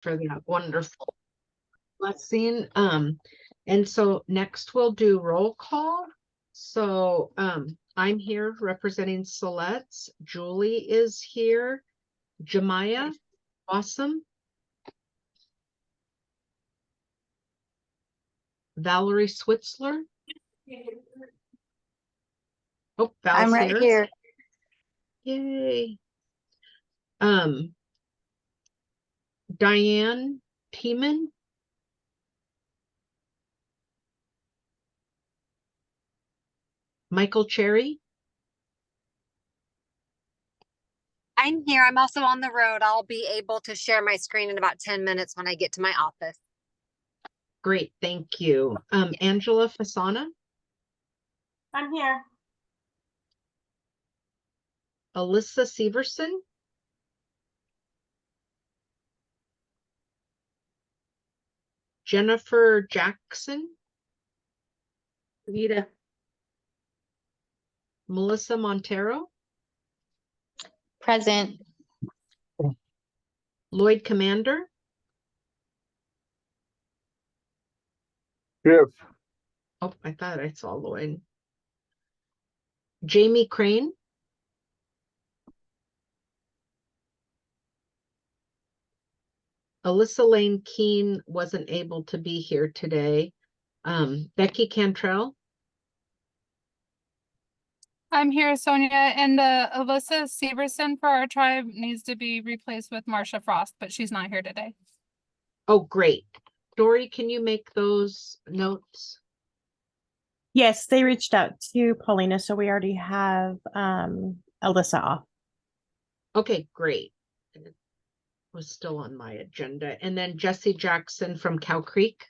for that wonderful blessing. And so next we'll do roll call. So I'm here representing Siletz. Julie is here. Jemiah, awesome. Valerie Switzler. Oh, Val's I'm right here. Yay. Diane Tiemann. Michael Cherry. I'm here. I'm also on the road. I'll be able to share my screen in about 10 minutes when I get to my office. Great, thank you. Angela Fasana. I'm here. Alyssa Severson. Jennifer Jackson. Vita. Melissa Montero. Present. Lloyd Commander. Here. Oh, I thought I saw Lloyd. Jamie Crane. Alyssa Lane Keene wasn't able to be here today. Becky Cantrell. I'm here, Sonia, and Alyssa Severson for our tribe needs to be replaced with Marsha Frost, but she's not here today. Oh, great. Dory, can you make those notes? Yes, they reached out to Paulina, so we already have Alyssa off. Okay, great. It was still on my agenda. And then Jesse Jackson from Cow Creek.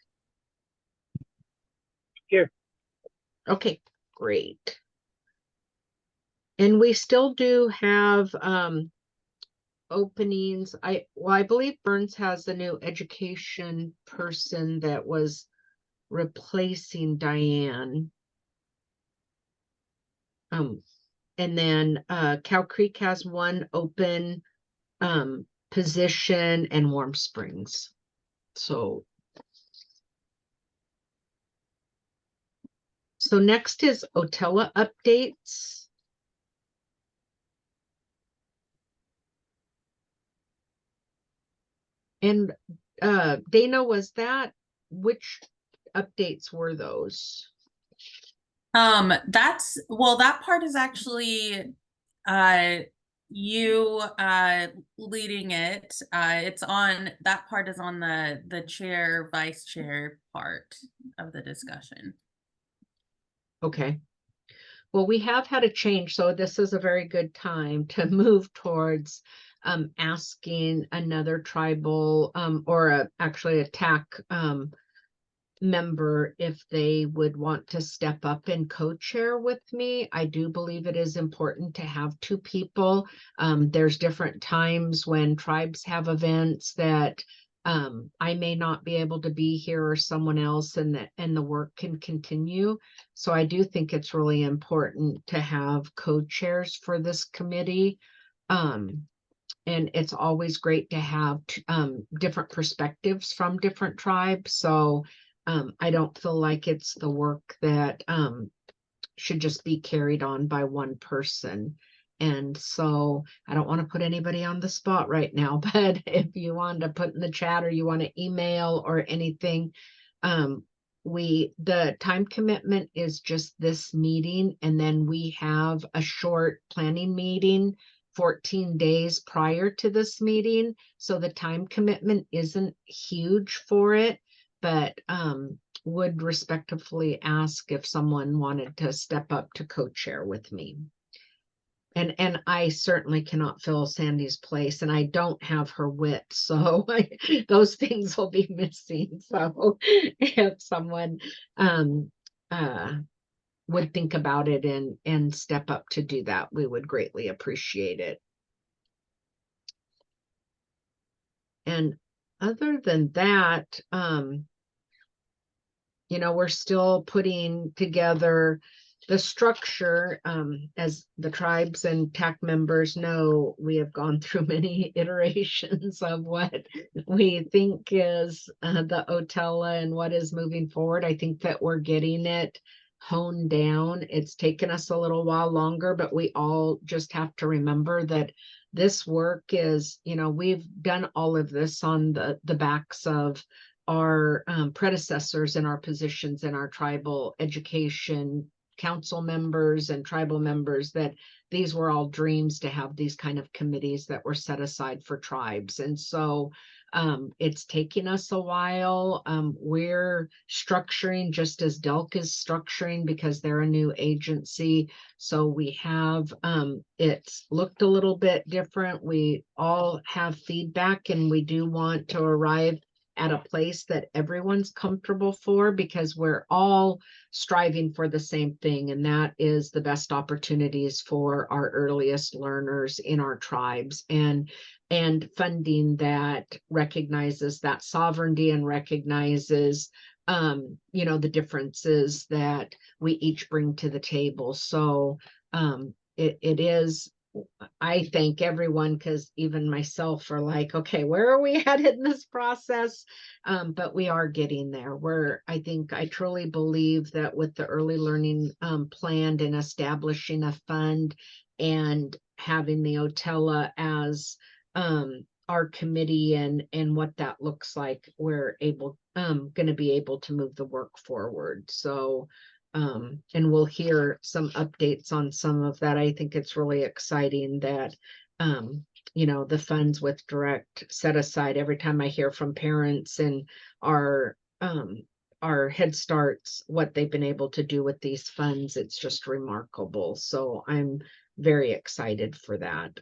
Here. Okay, great. And we still do have openings. I believe Burns has a new education person that was replacing Diane. And then Cow Creek has one open position, and Warm Springs. So next is Otella updates. And Dana, was that, which updates were those? That part is actually you leading it. It's on, that part is on the chair, vice chair part of the discussion. Okay. Well, we have had a change, so this is a very good time to move towards asking another tribal or actually a TAC member if they would want to step up and co-chair with me. I do believe it is important to have two people. There's different times when tribes have events that I may not be able to be here, or someone else, and the work can continue. So I do think it's really important to have co-chairs for this committee. And it's always great to have different perspectives from different tribes. So I don't feel like it's the work that should just be carried on by one person. And so I don't want to put anybody on the spot right now, but if you want to put in the chat or you want to email or anything, the time commitment is just this meeting, and then we have a short planning meeting 14 days prior to this meeting. So the time commitment isn't huge for it, but would respectfully ask if someone wanted to step up to co-chair with me. And I certainly cannot fill Sandy's place, and I don't have her wit, so those things will be missing. So if someone would think about it and step up to do that, we would greatly appreciate it. And other than that, we're still putting together the structure, as the tribes and TAC members know, we have gone through many iterations of what we think is the Otella and what is moving forward. I think that we're getting it honed down. It's taken us a little while longer, but we all just have to remember that this work is, we've done all of this on the backs of our predecessors in our positions in our tribal education council members and tribal members, that these were all dreams to have these kind of committees that were set aside for tribes. And so it's taking us a while. We're structuring just as Delk is structuring because they're a new agency. So we have, it's looked a little bit different. We all have feedback and we do want to arrive at a place that everyone's comfortable for, because we're all striving for the same thing, and that is the best opportunities for our earliest learners in our tribes, and funding that recognizes that sovereignty and recognizes the differences that we each bring to the table. So it is, I thank everyone, because even myself are like, okay, where are we headed in this process? But we are getting there. I truly believe that with the early learning planned and establishing a fund and having the Otella as our committee and what that looks like, we're going to be able to move the work forward. So and we'll hear some updates on some of that. I think it's really exciting that, the funds with direct set aside. Every time I hear from parents and our Head Starts, what they've been able to do with these funds, it's just remarkable. So I'm very excited for that.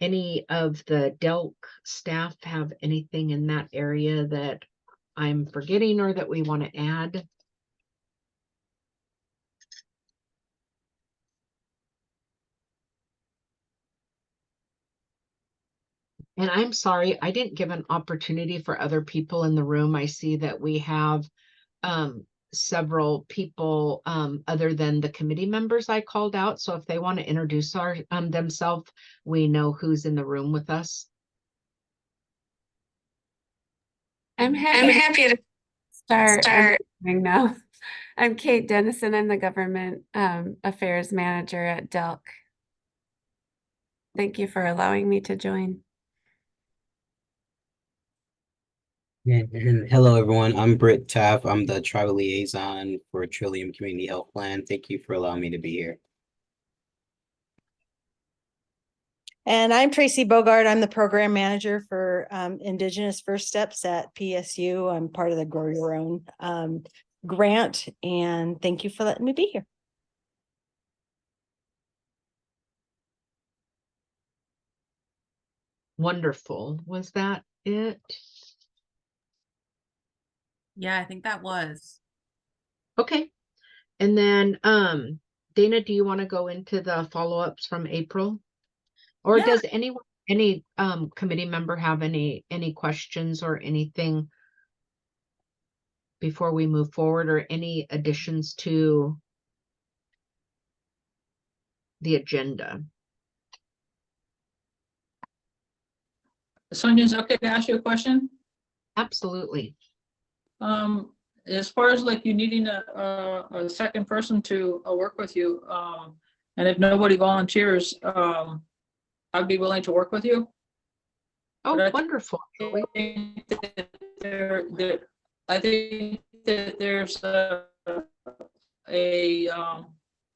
Any of the Delk staff have anything in that area that I'm forgetting or that we want to add? And I'm sorry, I didn't give an opportunity for other people in the room. I see that we have several people other than the committee members I called out. So if they want to introduce themselves, we know who's in the room with us. I'm happy to start. Now. I'm Kate Dennison. I'm the Government Affairs Manager at Delk. Thank you for allowing me to join. And hello, everyone. I'm Britt Taff. I'm the Tribal Liaison for Trillium Community Health Plan. Thank you for allowing me to be here. And I'm Tracy Bogart. I'm the Program Manager for Indigenous First Steps at PSU. I'm part of the Grow Your Own grant, and thank you for letting me be here. Wonderful. Was that it? Yeah, I think that was. Okay. And then Dana, do you want to go into the follow-ups from April? Or does any committee member have any questions or anything before we move forward, or any additions to the agenda? Sonia, is it okay to ask you a question? Absolutely. As far as like you needing a second person to work with you, and if nobody volunteers, I'd be willing to work with you. Oh, wonderful. I think that there's a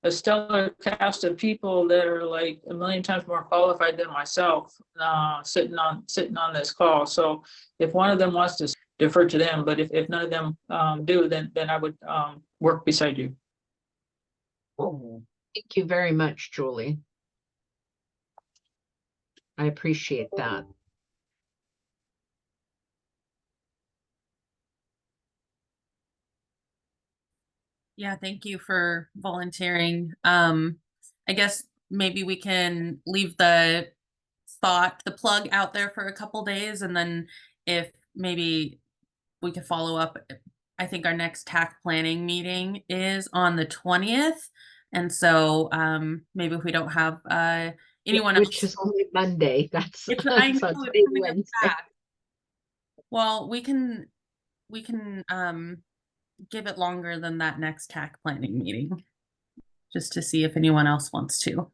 stellar cast of people that are like a million times more qualified than myself, sitting on this call. So if one of them wants to defer to them, but if none of them do, then I would work beside you. Thank you very much, Julie. I appreciate that. Yeah, thank you for volunteering. I guess maybe we can leave the plug out there for a couple days, and then if maybe we could follow up. I think our next TAC planning meeting is on the 20th. And so maybe if we don't have anyone Which else. is only Monday. That's It's, I know so it's today's coming up Wednesday. fast. Well, we can give it longer than that next TAC planning meeting, just to see if anyone else wants to.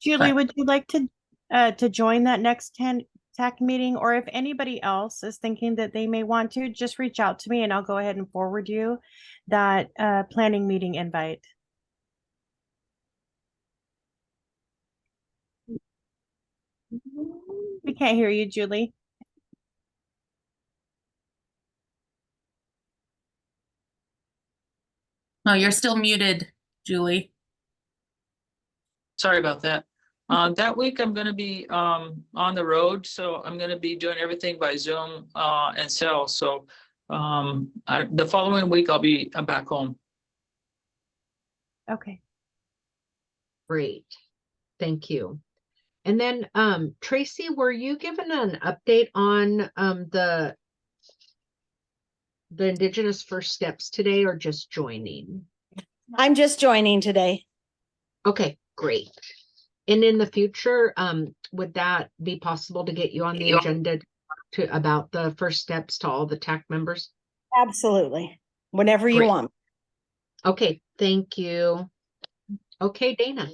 Julie, But- would you like to join that next TAC meeting? Or if anybody else is thinking that they may want to, just reach out to me and I'll go ahead and forward you that planning meeting invite. We can't hear you, Julie. No, you're still muted, Julie. Sorry about that. That week I'm gonna be on the road, so I'm gonna be doing everything by Zoom and cell. So the following week I'm back home. Okay. Great. Thank you. And then Tracy, were you given an update on the Indigenous First Steps today, or just joining? I'm just joining today. Okay, great. And in the future, would that be possible to get you on the agenda to about the first steps to all the TAC members? Absolutely. Whenever you Great. want. Okay, thank you. Okay, Dana.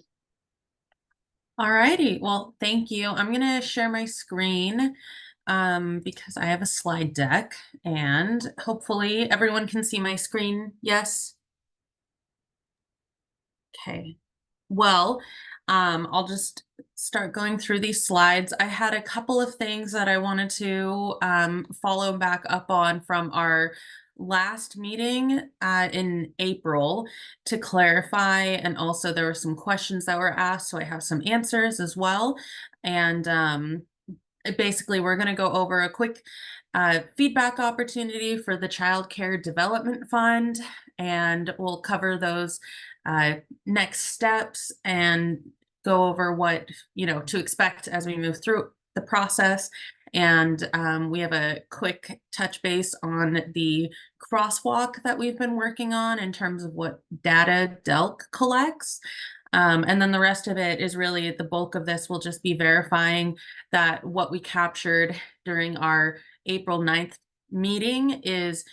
All righty. Well, thank you. I'm going to share my screen because I have a slide deck, and hopefully everyone can see my screen. Yes. Okay. Well, I'll just start going through these slides. I had a couple of things that I wanted to follow back up on from our last meeting in April to clarify, and also there were some questions that were asked, so I have some answers as well. And basically we're going to go over a quick feedback opportunity for the Child Care Development Fund, and we'll cover those next steps and go over what to expect as we move through the process. And we have a quick touch base on the crosswalk that we've been working on in terms of what data DELC collects. And then the rest of it is really, the bulk of this will just be verifying that what we captured during our April 9th meeting is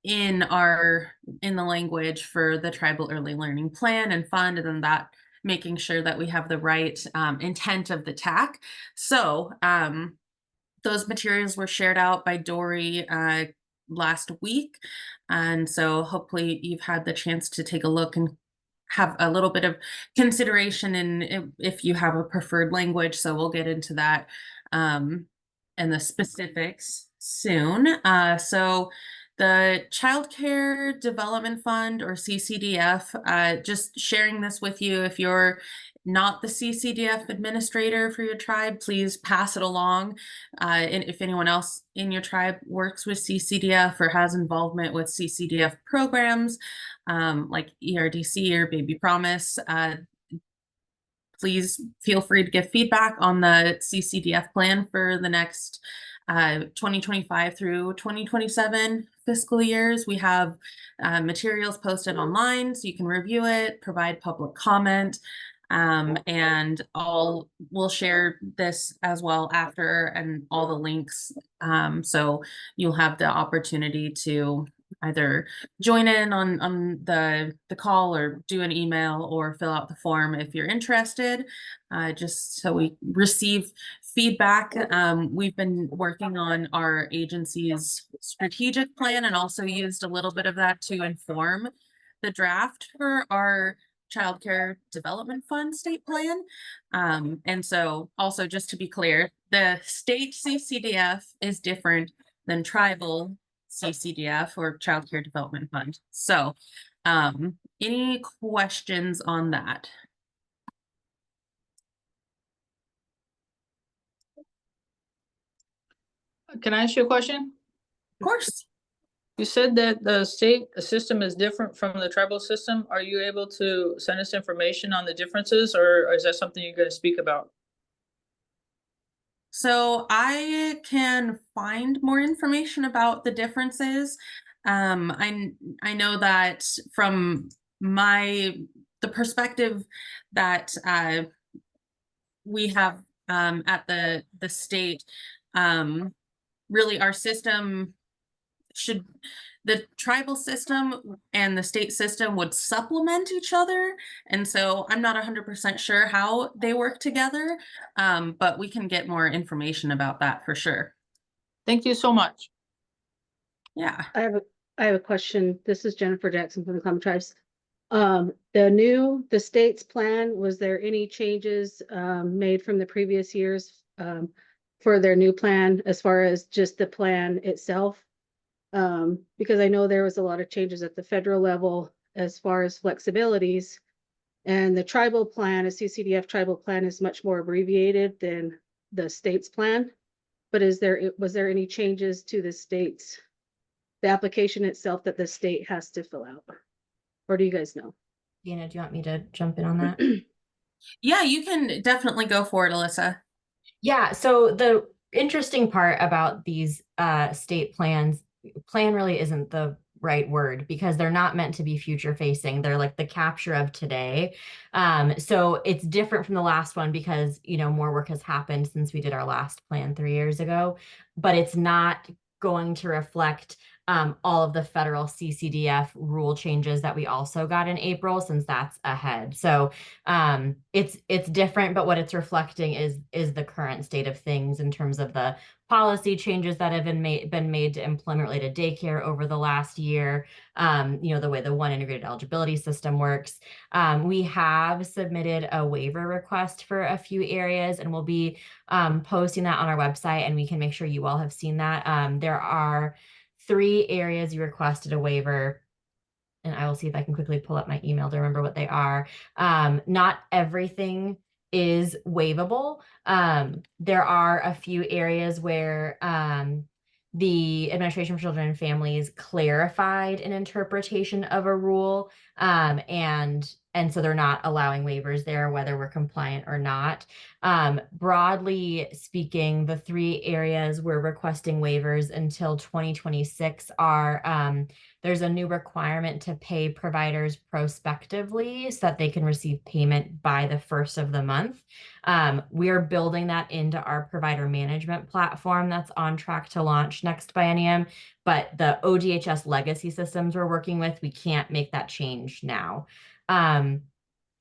in the language for the Tribal Early Learning Plan and Fund, and then that making sure that we have the right intent of the TAC. So those materials were shared out by Dory last week, and so hopefully you've had the chance to take a look and have a little bit of consideration in if you have a preferred language. So we'll get into that and the specifics soon. So the Child Care Development Fund, or CCDF, just sharing this with you. If you're not the CCDF administrator for your tribe, please pass it along. And if anyone else in your tribe works with CCDF or has involvement with CCDF programs, like ERDC or Baby Promise, please feel free to give feedback on the CCDF plan for the next 2025 through 2027 fiscal years. We have materials posted online, so you can review it, provide public comment, and we'll share this as well after, and all the links. So you'll have the opportunity to either join in on the call, or do an email, or fill out the form if you're interested, just so we receive feedback. We've been working on our agency's strategic plan, and also used a little bit of that to inform the draft for our Child Care Development Fund state plan. And so also, just to be clear, the state CCDF is different than tribal CCDF, or Child Care Development Fund. So any questions on that? Can I ask you a question? Of course. You said that the state system is different from the tribal system. Are you able to send us information on the differences, or is that something you're going to speak about? So I can find more information about the differences. I know that from the perspective that we have at the state, really our system the tribal system and the state system would supplement each other. And so I'm not 100% sure how they work together, but we can get more information about that for sure. Thank you so much. Yeah. I have a question. This is Jennifer Jackson from the Common Tribes. The state's plan, was there any changes made from the previous years for their new plan as far as just the plan itself? Because I know there was a lot of changes at the federal level as far as flexibilities, and the tribal plan, a CCDF tribal plan, is much more abbreviated than the state's plan. But was there any changes to the application itself that the state has to fill out? Or do you guys know? Dina, do you want me to jump in on that? Yeah, you can definitely go for it, Alyssa. Yeah, so the interesting part about these state plans, plan really isn't the right word because they're not meant to be future facing. They're like the capture of today. So it's different from the last one because, you know, more work has happened since we did our last plan 3 years ago, but it's not going to reflect all of the federal CCDF rule changes that we also got in April, since that's ahead. So it's different, but what it's reflecting is the current state of things in terms of the policy changes that have been made to employment-related daycare over the last year. You know, the way the one integrated eligibility system works. We have submitted a waiver request for a few areas, and we'll be posting that on our website, and we can make sure you all have seen that. There are 3 areas you requested a waiver, and I will see if I can quickly pull up my email to remember what they are. Not everything is waivable. There are a few areas where the Administration for Children and Families clarified an interpretation of a rule, and so they're not allowing waivers there, whether we're compliant or not. Broadly speaking, the 3 areas we're requesting waivers until 2026 are there's a new requirement to pay providers prospectively so that they can receive payment by the 1st of the month. We're building that into our provider management platform that's on track to launch next biennium, but the ODHS legacy systems we're working with, we can't make that change now.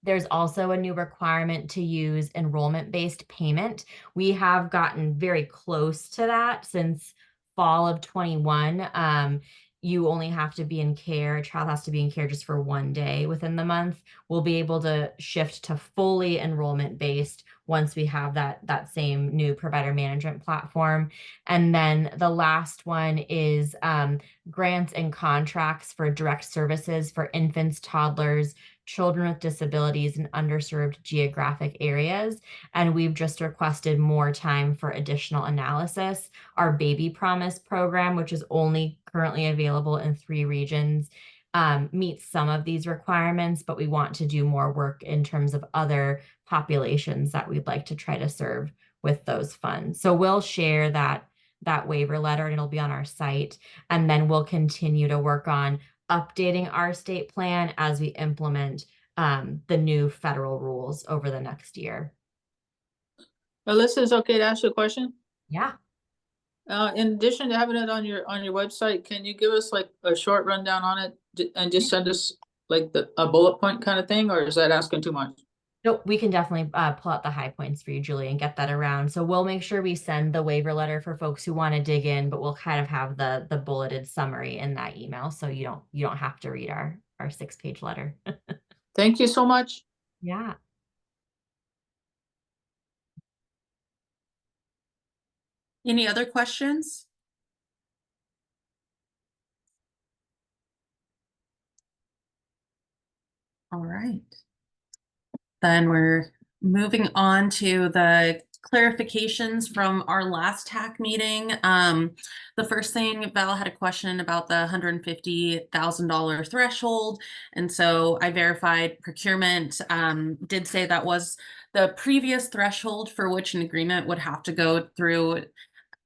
There's also a new requirement to use enrollment-based payment. We have gotten very close to that since fall of 21. You only have to be in care, a child has to be in care just for 1 day within the month. We'll be able to shift to fully enrollment-based once we have that same new provider management platform. And then the last one is grants and contracts for direct services for infants, toddlers, children with disabilities in underserved geographic areas. And we've just requested more time for additional analysis. Our Baby Promise program, which is only currently available in 3 regions, meets some of these requirements, but we want to do more work in terms of other populations that we'd like to try to serve with those funds. So we'll share that waiver letter, and it'll be on our site. And then we'll continue to work on updating our state plan as we implement the new federal rules over the next year. Alyssa, is it okay to ask you a question? Yeah. In addition to having it on your website, can you give us like a short rundown on it and just send us like a bullet point kind of thing, or is that asking too much? No, we can definitely pull out the high points for you, Julie, and get that around. So we'll make sure we send the waiver letter for folks who want to dig in, but we'll kind of have the bulleted summary in that email, so you don't have to read our 6-page letter. Thank you so much. Yeah. Any other questions? All right. Then we're moving on to the clarifications from our last TAC meeting. The first thing, Val had a question about the $150,000 threshold. And so I verified procurement, did say that was the previous threshold for which an agreement would have to go through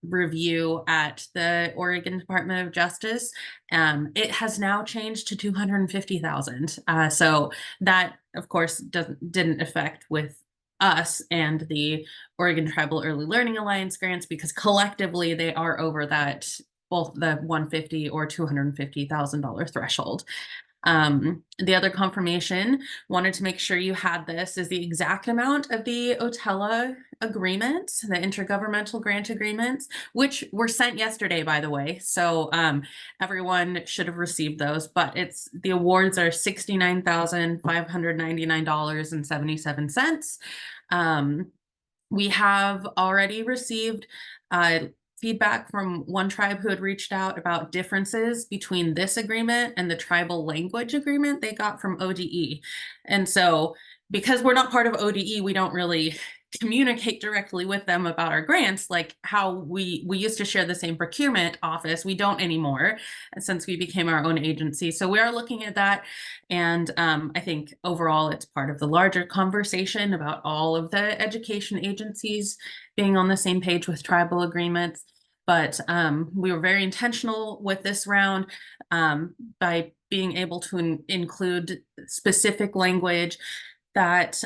review at the Oregon Department of Justice, it has now changed to 250,000. So that, of course, didn't affect with us and the Oregon Tribal Early Learning Alliance grants, because collectively they are over that, both the $150,000 or $250,000 threshold. The other confirmation, wanted to make sure you had this, is the exact amount of the OTELA agreements, the intergovernmental grant agreements, which were sent yesterday, by the way. So everyone should have received those, but the awards are $69,599.77. We have already received feedback from one tribe who had reached out about differences between this agreement and the tribal language agreement they got from ODE. And so because we're not part of ODE, we don't really communicate directly with them about our grants, like how we used to share the same procurement office. We don't anymore since we became our own agency. So we are looking at that. And I think overall it's part of the larger conversation about all of the education agencies being on the same page with tribal agreements. But we were very intentional with this round by being able to include specific language that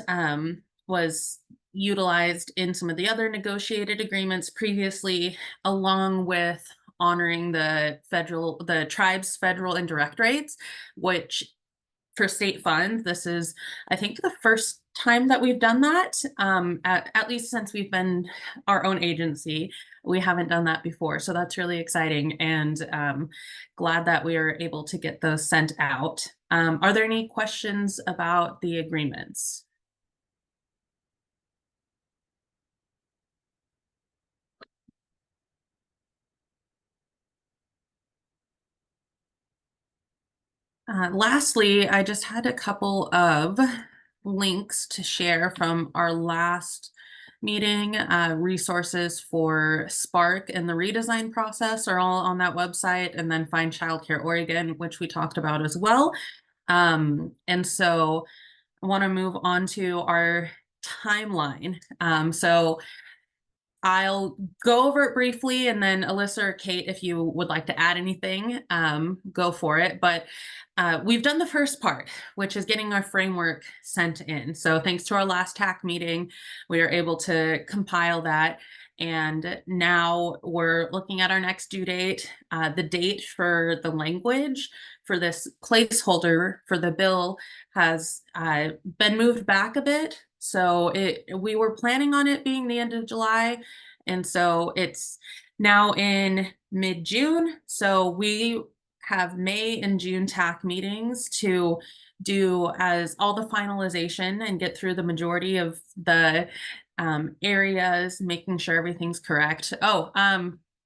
was utilized in some of the other negotiated agreements previously, along with honoring the tribe's federal indirect rates, which for state funds, this is, I think, the first time that we've done that, at least since we've been our own agency. We haven't done that before. So that's really exciting, and glad that we are able to get those sent out. Are there any questions about the agreements? Lastly, I just had a couple of links to share from our last meeting. Resources for Spark and the redesign process are all on that website, and then Find Childcare Oregon, which we talked about as well. And so I want to move on to our timeline. So I'll go over it briefly, and then Alyssa or Kate, if you would like to add anything, go for it. But we've done the first part, which is getting our framework sent in. So thanks to our last TAC meeting, we were able to compile that. And now we're looking at our next due date. The date for the language for this placeholder for the bill has been moved back a bit. So we were planning on it being the end of July. And so it's now in mid-June. So we have May and June TAC meetings to do as all the finalization and get through the majority of the areas, making sure everything's correct. Oh,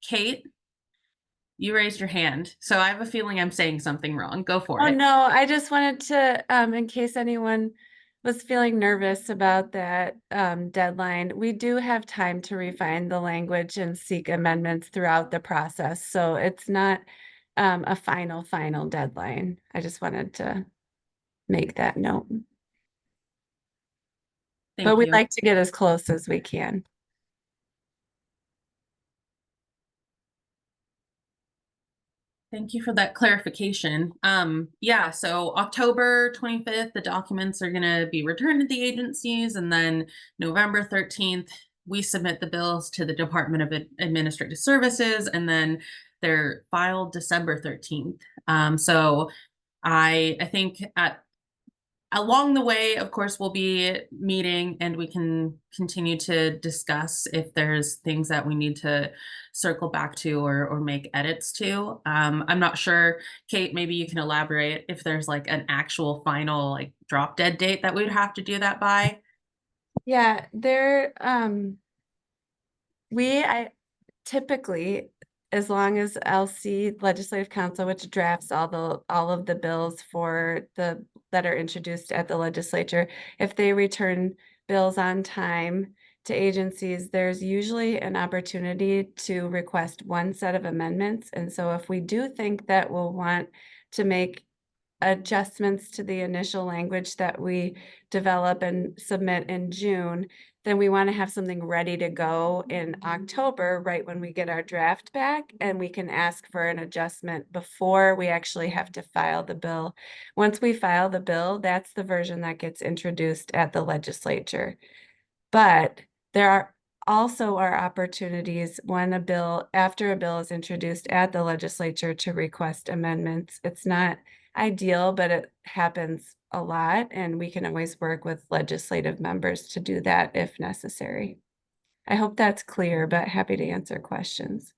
Kate, you raised your hand. So I have a feeling I'm saying something wrong. Go for it. Oh, no, I just wanted to, in case anyone was feeling nervous about that deadline, we do have time to refine the language and seek amendments throughout the process. So it's not a final deadline. I just wanted to make that note. But we'd like to get as close as we can. Thank you for that clarification. Yeah, so October 25th, the documents are going to be returned to the agencies, and then November 13th, we submit the bills to the Department of Administrative Services, and then they're filed December 13th. So I think along the way, of course, we'll be meeting, and we can continue to discuss if there's things that we need to circle back to or make edits to. I'm not sure, Kate, maybe you can elaborate if there's like an actual final like drop dead date that we'd have to do that by. Yeah, I typically, as long as LC Legislative Council, which drafts all of the bills that are introduced at the legislature, if they return bills on time to agencies, there's usually an opportunity to request one set of amendments. And so if we do think that we'll want to make adjustments to the initial language that we develop and submit in June, then we want to have something ready to go in October, right when we get our draft back, and we can ask for an adjustment before we actually have to file the bill. Once we file the bill, that's the version that gets introduced at the legislature. But there are also opportunities when after a bill is introduced at the legislature to request amendments. It's not ideal, but it happens a lot, and we can always work with legislative members to do that if necessary. I hope that's clear, but happy to answer questions.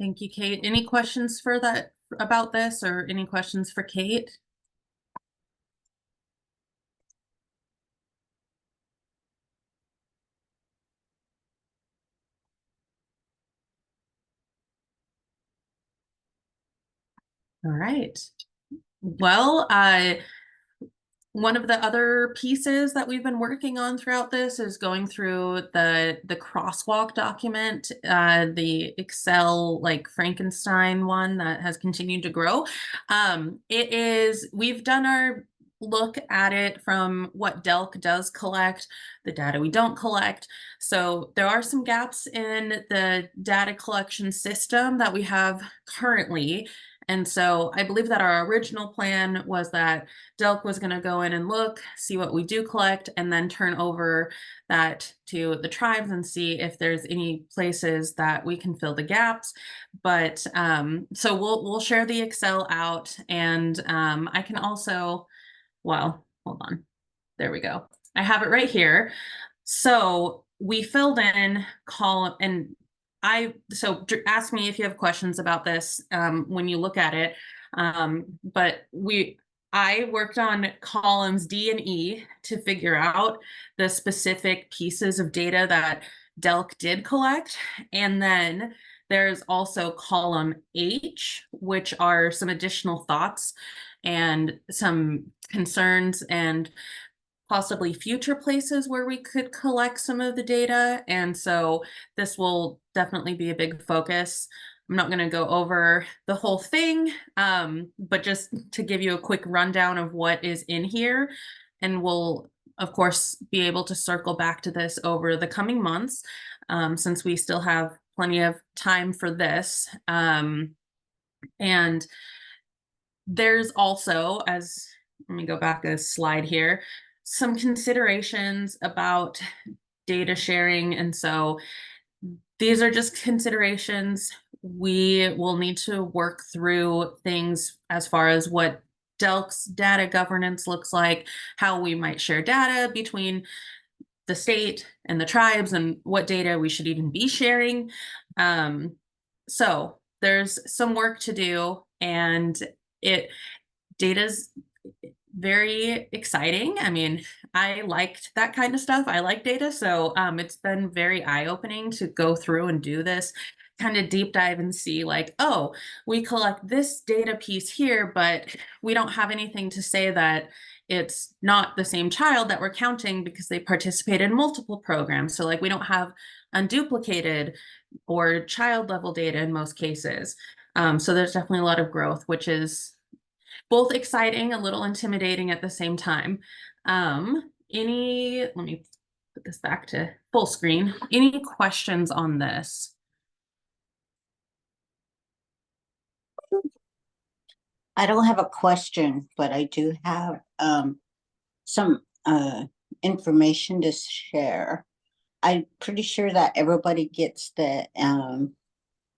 Thank you, Kate. Any questions for that about this, or any questions for Kate? All right. Well, one of the other pieces that we've been working on throughout this is going through the crosswalk document, the Excel like Frankenstein one that has continued to grow. We've done our look at it from what DELC does collect, the data we don't collect. So there are some gaps in the data collection system that we have currently. And so I believe that our original plan was that DELC was going to go in and look, see what we do collect, and then turn over that to the tribes and see if there's any places that we can fill the gaps. But so we'll share the Excel out, and I can also, well, hold on. There we go. I have it right here. So we filled in column, and so ask me if you have questions about this when you look at it. But I worked on columns D and E to figure out the specific pieces of data that DELC did collect. And then there's also column H, which are some additional thoughts and some concerns and possibly future places where we could collect some of the data. And so this will definitely be a big focus. I'm not going to go over the whole thing, but just to give you a quick rundown of what is in here. And we'll, of course, be able to circle back to this over the coming months, since we still have plenty of time for this. And there's also, let me go back a slide here, some considerations about data sharing. And so these are just considerations. We will need to work through things as far as what DELC's data governance looks like, how we might share data between the state and the tribes, and what data we should even be sharing. So there's some work to do, and data's very exciting. I mean, I liked that kind of stuff. I like data. So it's been very eye-opening to go through and do this kind of deep dive and see like, oh, we collect this data piece here, but we don't have anything to say that it's not the same child that we're counting because they participate in multiple programs. So like we don't have unduplicated or child level data in most cases. So there's definitely a lot of growth, which is both exciting, a little intimidating at the same time. Let me put this back to full screen. Any questions on this? I don't have a question, but I do have some information to share. I'm pretty sure that everybody gets the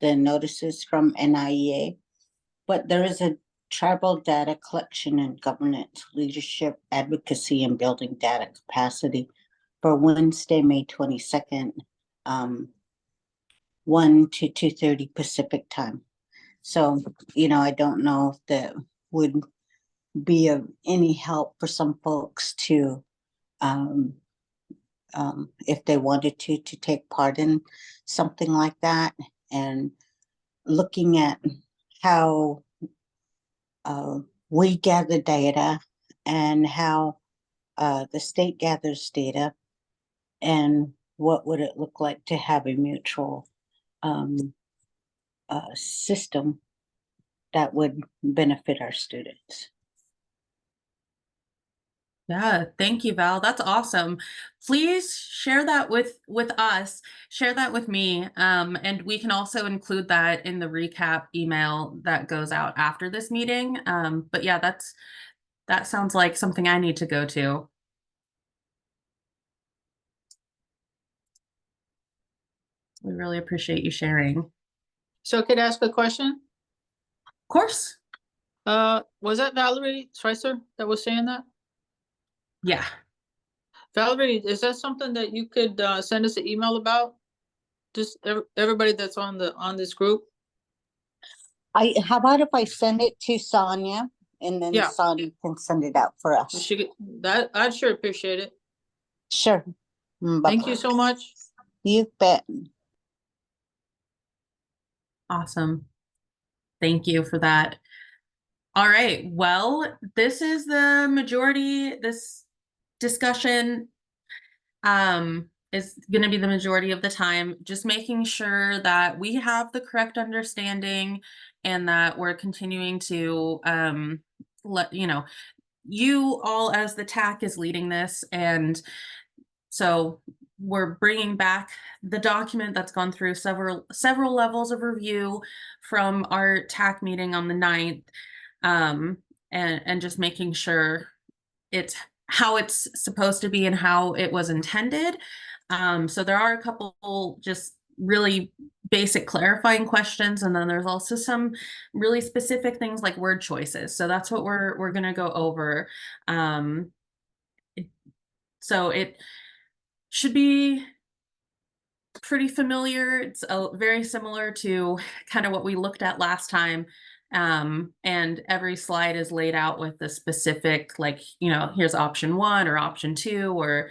notices from NIEA, but there is a tribal data collection and governance leadership advocacy and building data capacity for Wednesday, May 22nd, 1 to 2:30 Pacific time. So, I don't know if that would be of any help for some folks to, if they wanted to take part in something like that, and looking at how we gather data and how the state gathers data, and what would it look like to have a mutual system that would benefit our students. Yeah, thank you, Val. That's awesome. Please share that with us, share that with me. And we can also include that in the recap email that goes out after this meeting. But yeah, that sounds like something I need to go to. We really appreciate you sharing. So could I ask a question? Of course. Was that Valerie Schweitzer that was saying that? Yeah. Valerie, is that something that you could send us an email about? Just everybody that's on this group? How about if I send it to Sonia and then Yeah. Sonia can send it out for us? I'd sure appreciate it. Sure. Thank you so much. You bet. Awesome. Thank you for that. All right. Well, this is the majority. This discussion is going to be the majority of the time, just making sure that we have the correct understanding and that we're continuing to let you all, as the TAC is leading this, and so we're bringing back the document that's gone through several levels of review from our TAC meeting on the 9th, and just making sure it's how it's supposed to be and how it was intended. So there are a couple just really basic clarifying questions, and then there's also some really specific things like word choices. So that's what we're going to go over. So it should be pretty familiar. It's very similar to kind of what we looked at last time. And every slide is laid out with the specific, like, here's option 1 or option 2, or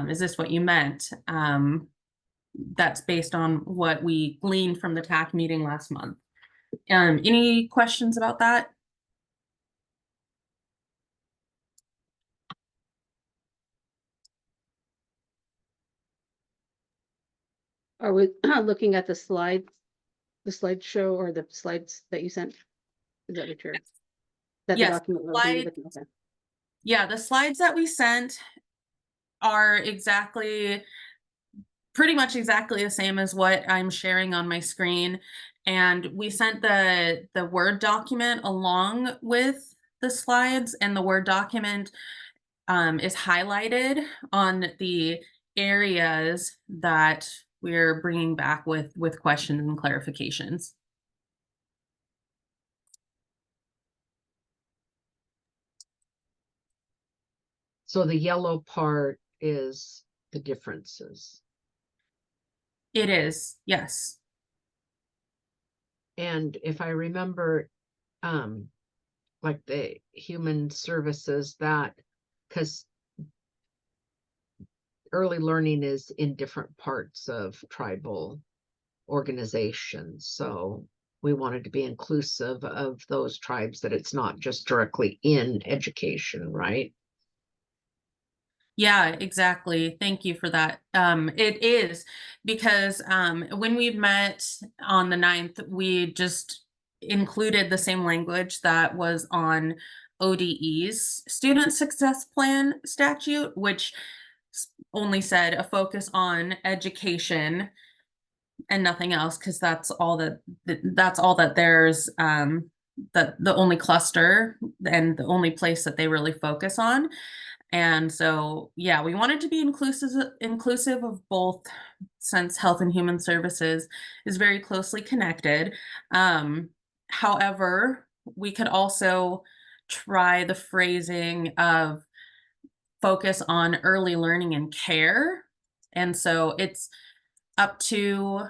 is this what you meant? That's based on what we gleaned from the TAC meeting last month. Any questions about that? Are we looking at the slideshow or the slides that you sent? Is that what you're? That Yes, the document we're looking at? Okay. Yeah, the slides that we sent are pretty much exactly the same as what I'm sharing on my screen. And we sent the Word document along with the slides, and the Word document is highlighted on the areas that we're bringing back with questions and clarifications. So the yellow part is the differences. It is, yes. And if I remember, like the human services, that because early learning is in different parts of tribal organizations. So we wanted to be inclusive of those tribes, that it's not just directly in education, right? Yeah, exactly. Thank you for that. It is because when we met on the 9th, we just included the same language that was on ODE's Student Success Plan statute, which only said a focus on education and nothing else, because that's all that there's the only cluster and the only place that they really focus on. And so, yeah, we wanted to be inclusive of both, since Health and Human Services is very closely connected. However, we could also try the phrasing of focus on early learning and care. And so it's up to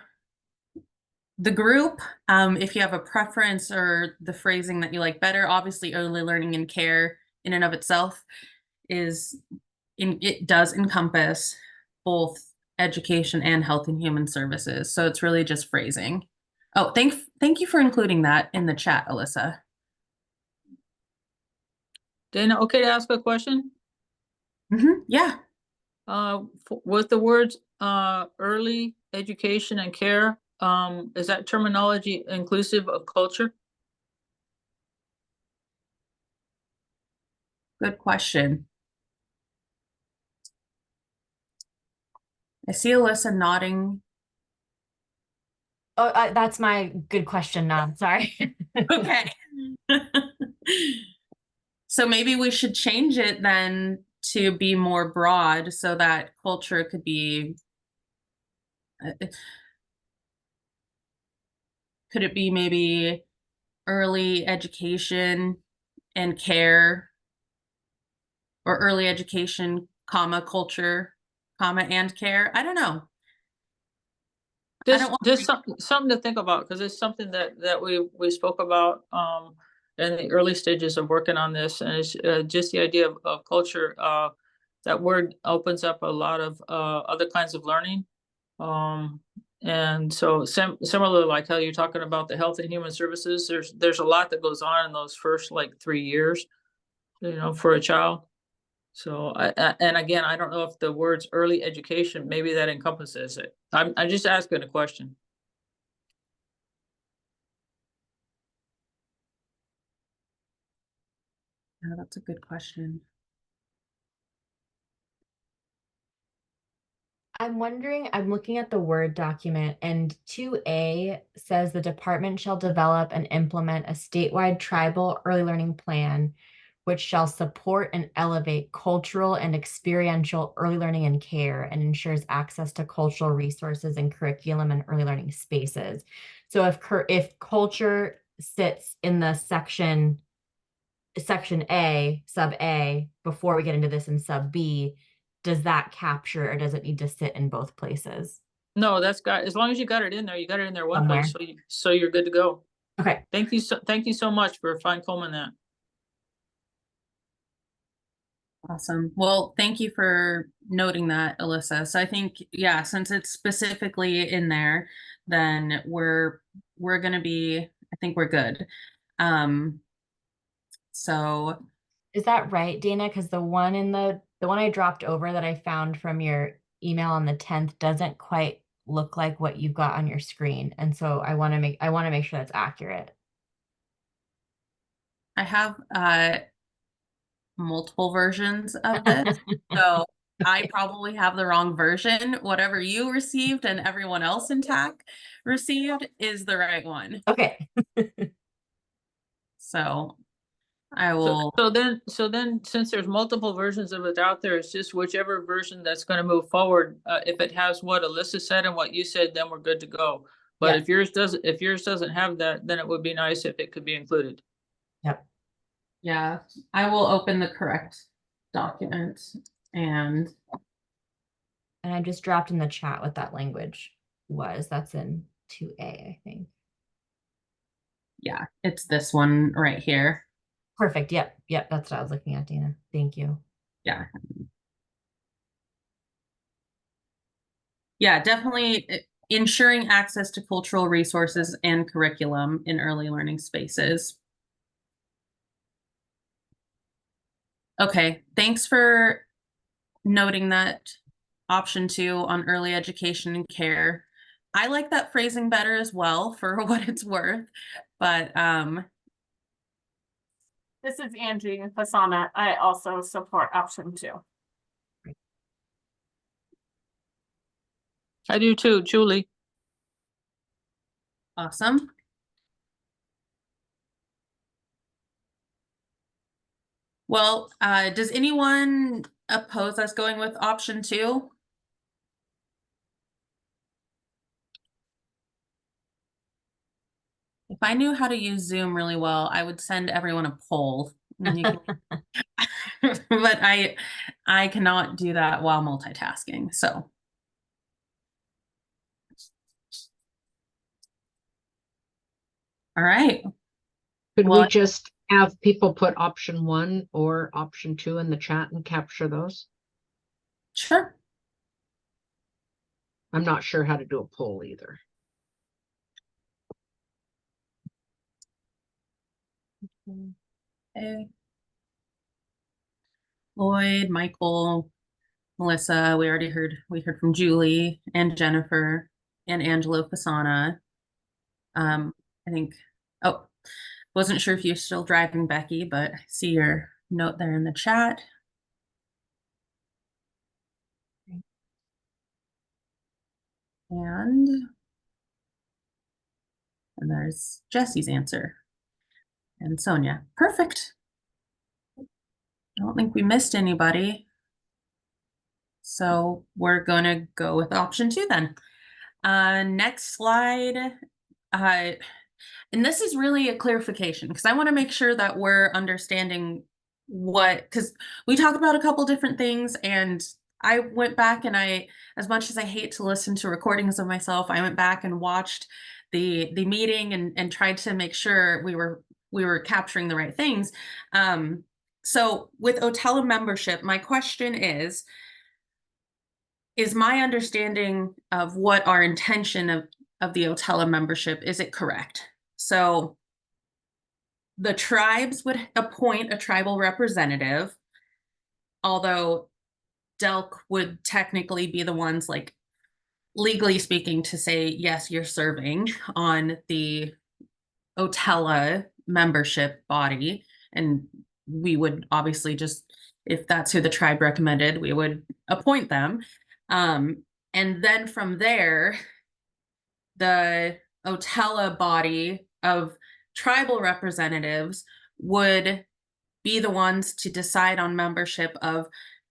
the group. If you have a preference or the phrasing that you like better, obviously early learning and care in and of itself it does encompass both education and Health and Human Services. So it's really just phrasing. Oh, thank you for including that in the chat, Alyssa. Dana, okay to ask a question? Yeah. With the words early education and care, is that terminology inclusive of culture? Good question. I see Alyssa nodding. Oh, that's my good question, Nod. Sorry. Okay. So maybe we should change it then to be more broad so that culture could be, could it be maybe early education and care, or early education, comma, culture, comma, and care? I don't know. Just something to think about, because it's something that we spoke about in the early stages of working on this, and it's just the idea of culture. That word opens up a lot of other kinds of learning. And so similar, like how you're talking about the health and human services, there's a lot that goes on in those first like 3 years, for a child. So and again, I don't know if the words early education, maybe that encompasses it. I'm just asking a question. Yeah, that's a good question. I'm wondering, I'm looking at the Word document, and 2A says the department shall develop and implement a statewide tribal early learning plan, which shall support and elevate cultural and experiential early learning and care, and ensures access to cultural resources and curriculum and early learning spaces. So if culture sits in the section A, sub A, before we get into this in sub B, does that capture, or does it need to sit in both places? No, as long as you got it in there, you got it in there one Somewhere. place, so you're good to go. Okay. Thank you so much for fine combing that. Awesome. Well, thank you for noting that, Alyssa. So I think, yeah, since it's specifically in there, then we're gonna be, I think we're good. So is that right, Dana? Because the one I dropped over that I found from your email on the 10th doesn't quite look like what you've got on your screen. And so I want to make sure that's accurate. I have multiple versions of this. So I probably have the wrong version. Whatever you received and everyone else in TAC received is the right one. Okay. So I will. So then, since there's multiple versions of it out there, it's just whichever version that's going to move forward. If it has what Alyssa said and what you said, then we're good to go. But Yeah. if yours doesn't have that, then it would be nice if it could be included. Yep. Yeah, I will open the correct document and I just dropped in the chat what that language was. That's in 2A, I think. Yeah, it's this one right here. Perfect. Yep. That's what I was looking at, Dana. Thank you. Yeah. Yeah, definitely ensuring access to cultural resources and curriculum in early learning spaces. Okay, thanks for noting that option 2 on early education and care. I like that phrasing better as well, for what it's worth, but this is Angie Fasana. I also support option 2. I do too, Julie. Awesome. Well, does anyone oppose us going with option 2? If I knew how to use Zoom really well, I would send everyone a poll. But I cannot do that while multitasking. So. All right. Could we just have people put option 1 or option 2 in the chat and capture those? Sure. I'm not sure how to do a poll either. Okay. Lloyd, Michael, Melissa, we heard from Julie and Jennifer. and Angelo Fasana. I think, oh, wasn't sure if you're still driving, Becky, but I see your note there in the chat. And there's Jesse's answer. And Sonia. Perfect. I don't think we missed anybody. So we're going to go with option 2 then. Next slide. And this is really a clarification because I want to make sure that we're understanding what, because we talked about a couple different things, and I went back and as much as I hate to listen to recordings of myself, I went back and watched the meeting and tried to make sure we were capturing the right things. So with Otella membership, my question is my understanding of what our intention of the Otella membership, is it correct? So the tribes would appoint a tribal representative, although DELC would technically be the ones, like, legally speaking, to say, yes, you're serving on the Otella membership body. And we would obviously just, if that's who the tribe recommended, we would appoint them. And then from there, the Otella body of tribal representatives would be the ones to decide on membership of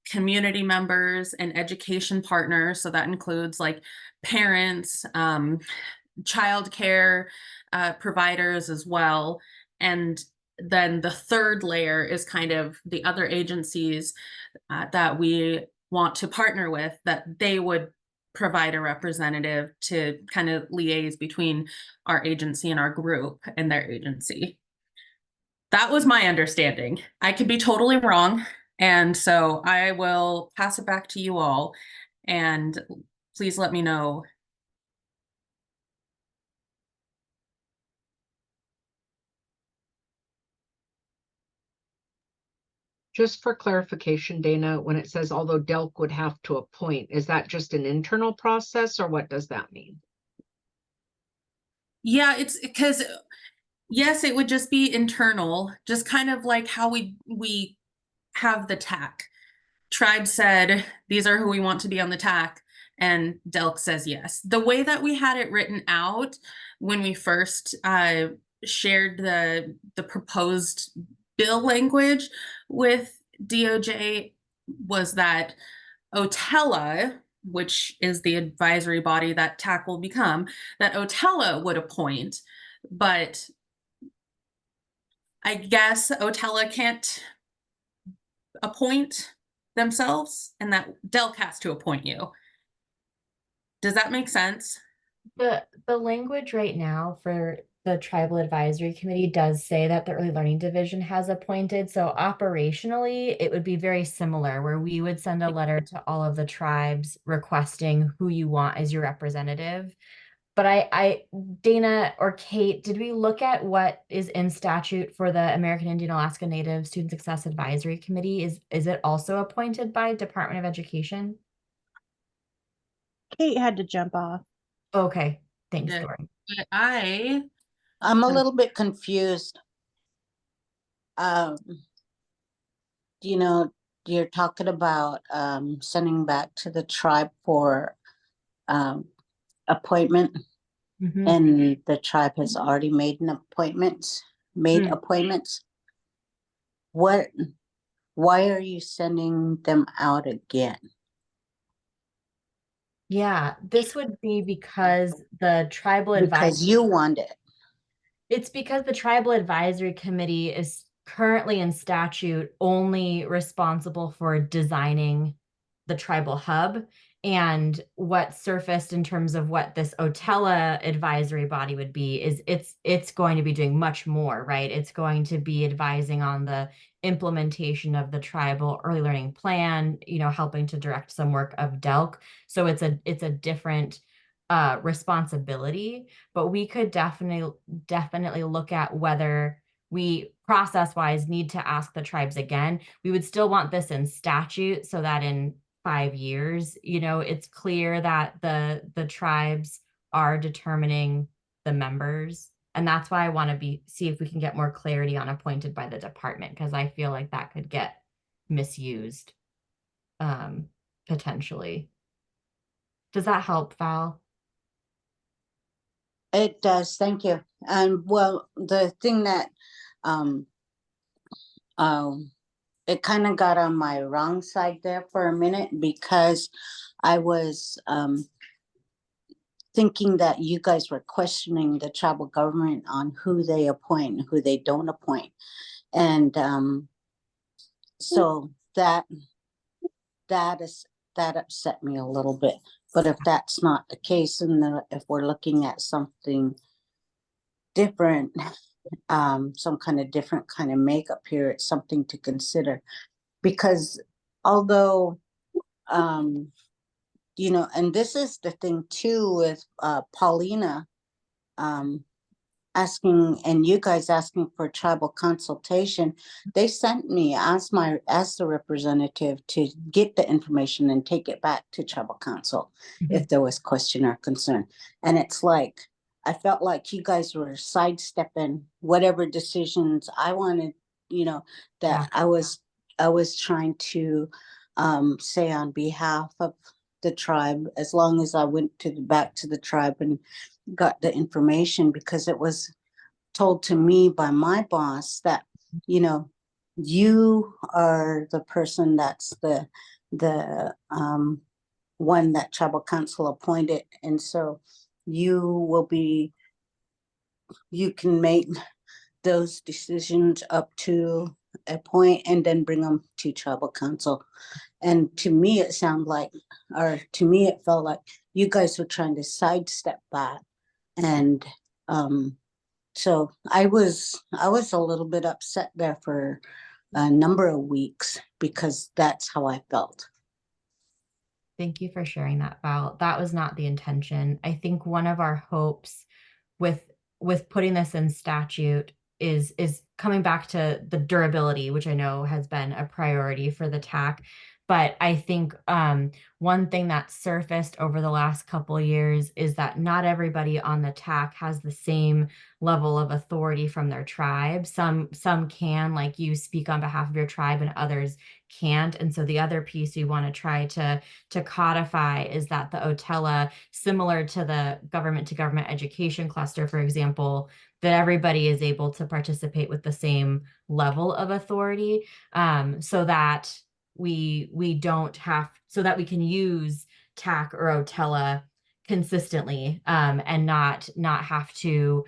community members and education partners. So that includes like parents, childcare providers as well. And then the third layer is kind of the other agencies that we want to partner with, that they would provide a representative to kind of liaise between our agency and our group and their agency. That was my understanding. I could be totally wrong. And so I will pass it back to you all, and please let me know. Just for clarification, Dana, when it says although DELC would have to appoint, is that just an internal process, or what does that mean? Yeah, it's because, yes, it would just be internal, just kind of like how we have the TAC. Tribe said, these are who we want to be on the TAC, and DELC says yes. The way that we had it written out when we first shared the proposed bill language with DOJ was that Otella, which is the advisory body that TAC will become, that Otella would appoint, but I guess Otella can't appoint themselves, and that DELC has to appoint you. Does that make sense? The language right now for the Tribal Advisory Committee does say that the Early Learning Division has appointed. So operationally, it would be very similar, where we would send a letter to all of the tribes requesting who you want as your representative. But Dana or Kate, did we look at what is in statute for the American Indian Alaska Native Student Success Advisory Committee? Is it also appointed by Department of Education? Kate had to jump off. Okay, thanks, Yeah. Dory. I'm a little bit confused. You know, you're talking about sending back to the tribe for appointment, and the tribe has already made an appointment, appointments. Why are you sending them out again? Yeah, this would be because the tribal Because you want it. It's because the Tribal Advisory Committee is currently in statute only responsible for designing the tribal hub, and what surfaced in terms of what this Otella advisory body would be is it's going to be doing much more, right? It's going to be advising on the implementation of the tribal early learning plan, helping to direct some work of DELC. So it's a different responsibility, but we could definitely look at whether we process-wise need to ask the tribes again. We would still want this in statute so that in 5 years, it's clear that the tribes are determining the members. And that's why I want to see if we can get more clarity on appointed by the department, because I feel like that could get misused potentially. Does that help, Val? It does, thank you. And well, the thing that it kind of got on my wrong side there for a minute, because I was thinking that you guys were questioning the tribal government on who they appoint and who they don't appoint. And so that upset me a little bit. But if that's not the case, and if we're looking at something different, some kind of different kind of makeup here, it's something to consider. Because although, you know, and this is the thing too with Paulina asking, and you guys asking for tribal consultation, they sent me as the representative to get the information and take it back to tribal council if there was question or concern. And it's like, I felt like you guys were sidestepping whatever decisions I wanted, you know, that I was trying to say on behalf of the tribe, as long as I went back to the tribe and got the information, because it was told to me by my boss that, you know, you are the person that's the one that tribal council appointed, and so you can make those decisions up to a point and then bring them to tribal council. And to me it sounded like, or to me it felt like you guys were trying to sidestep that. And so I was a little bit upset there for a number of weeks, because that's how I felt. Thank you for sharing that, Val. That was not the intention. I think one of our hopes with putting this in statute is coming back to the durability, which I know has been a priority for the TAC. But I think one thing that surfaced over the last couple of years is that not everybody on the TAC has the same level of authority from their tribe. Some can, like you, speak on behalf of your tribe, and others can't. And so the other piece we want to try to codify is that the OTELA, similar to the government to government education cluster, for example, that everybody is able to participate with the same level of authority, so that we don't have, so that we can use TAC or OTELA consistently, and not have to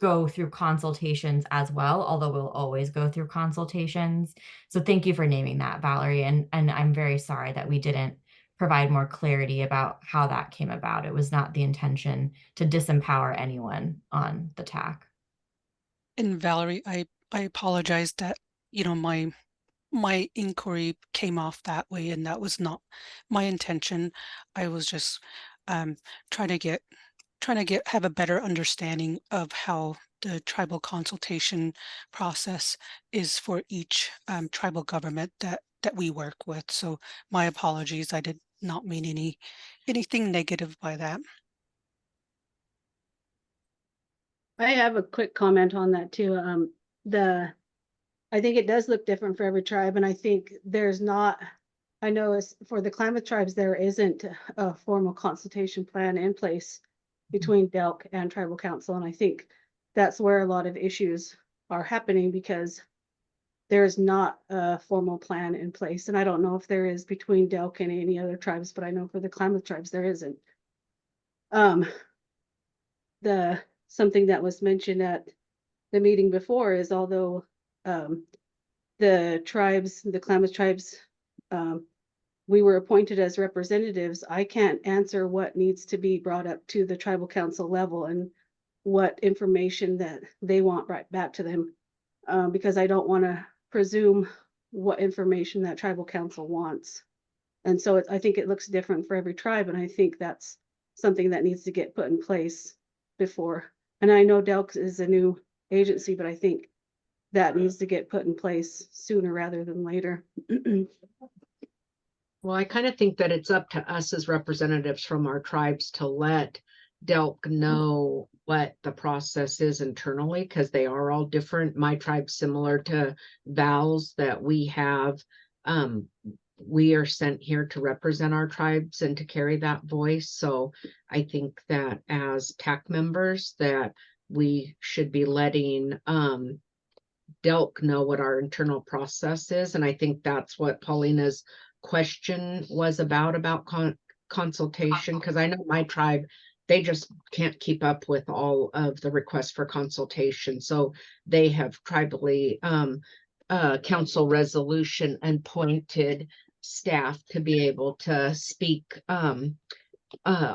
go through consultations as well, although we'll always go through consultations. So thank you for naming that, Valerie. And I'm very sorry that we didn't provide more clarity about how that came about. It was not the intention to disempower anyone on the TAC. And Valerie, I apologize that, you know, my inquiry came off that way, and that was not my intention. I was just trying to have a better understanding of how the tribal consultation process is for each tribal government that we work with. So my apologies. I did not mean anything negative by that. I have a quick comment on that too. I think it does look different for every tribe, and I think there's not, I know as for the Klamath tribes, there isn't a formal consultation plan in place between DELC and tribal council. And I think that's where a lot of issues are happening, because there's not a formal plan in place. And I don't know if there is between DELC and any other tribes, but I know for the Klamath tribes, there isn't. Something that was mentioned at the meeting before is, although the Klamath tribes, we were appointed as representatives, I can't answer what needs to be brought up to the tribal council level and what information that they want right back to them, because I don't want to presume what information that tribal council wants. And so I think it looks different for every tribe, and I think that's something that needs to get put in place before. And I know DELC is a new agency, but I think that needs to get put in place sooner rather than later. Well, I kind of think that it's up to us as representatives from our tribes to let Delk know what the process is internally, because they are all different. My tribe's similar to Val's, that we have, we are sent here to represent our tribes and to carry that voice. So I think that as TAC members, that we should be letting, Delk know what our internal process is. And I think that's what Paulina's question was about consultation, because I know my tribe, they just can't keep up with all of the requests for consultation. So they have tribally council resolution appointed staff to be able to speak on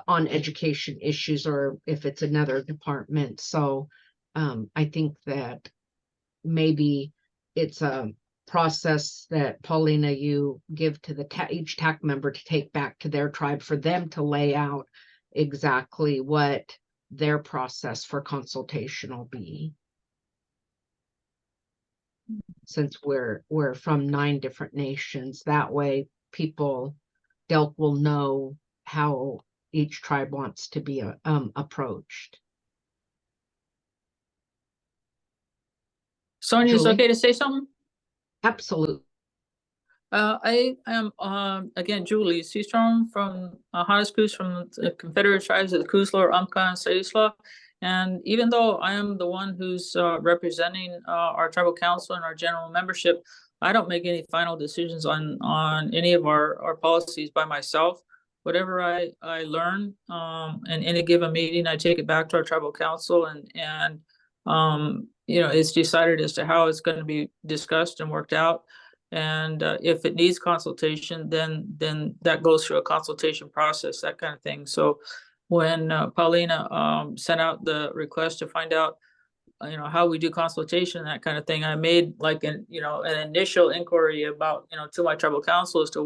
education issues, or if it's another department. So I think that maybe it's a process that Paulina, you give to the each TAC member to take back to their tribe for them to lay out exactly what their process for consultation will be. Since we're from 9 different nations, that way people, Delk will know how each tribe wants to be approached. Sonia, is it Julie? okay to say something? Absolutely. I am, again, Julie Seastrom from Hanas from the Confederate Tribes of the Kuzla, Amka, and Saisla. And even though I am the one who's representing our tribal council and our general membership, I don't make any final decisions on any of our policies by myself. Whatever I learn in any given meeting, I take it back to our tribal council, and you know, it's decided as to how it's going to be discussed and worked out. And if it needs consultation, then that goes through a consultation process, that kind of thing. So when Paulina sent out the request to find out, you know, how we do consultation, that kind of thing, I made like an initial inquiry about, you know, to my tribal council as to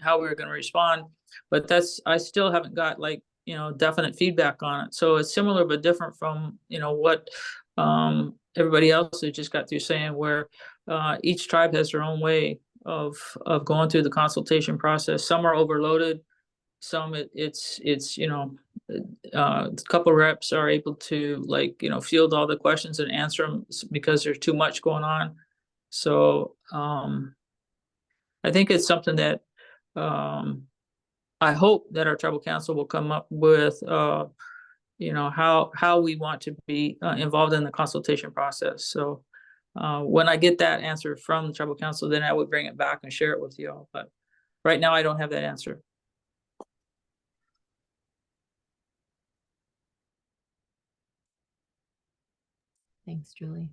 how we were going to respond. But I still haven't got like, you know, definite feedback on it. So it's similar but different from, you know, what everybody else has just got through saying, where each tribe has their own way of going through the consultation process. Some are overloaded. Some it's you know, a couple reps are able to, like, you know, field all the questions and answer them because there's too much going on. So I think it's something that I hope that our tribal council will come up with, you know, how we want to be involved in the consultation process. So when I get that answer from the tribal council, then I would bring it back and share it with you all. But right now I don't have that answer. Thanks, Julie.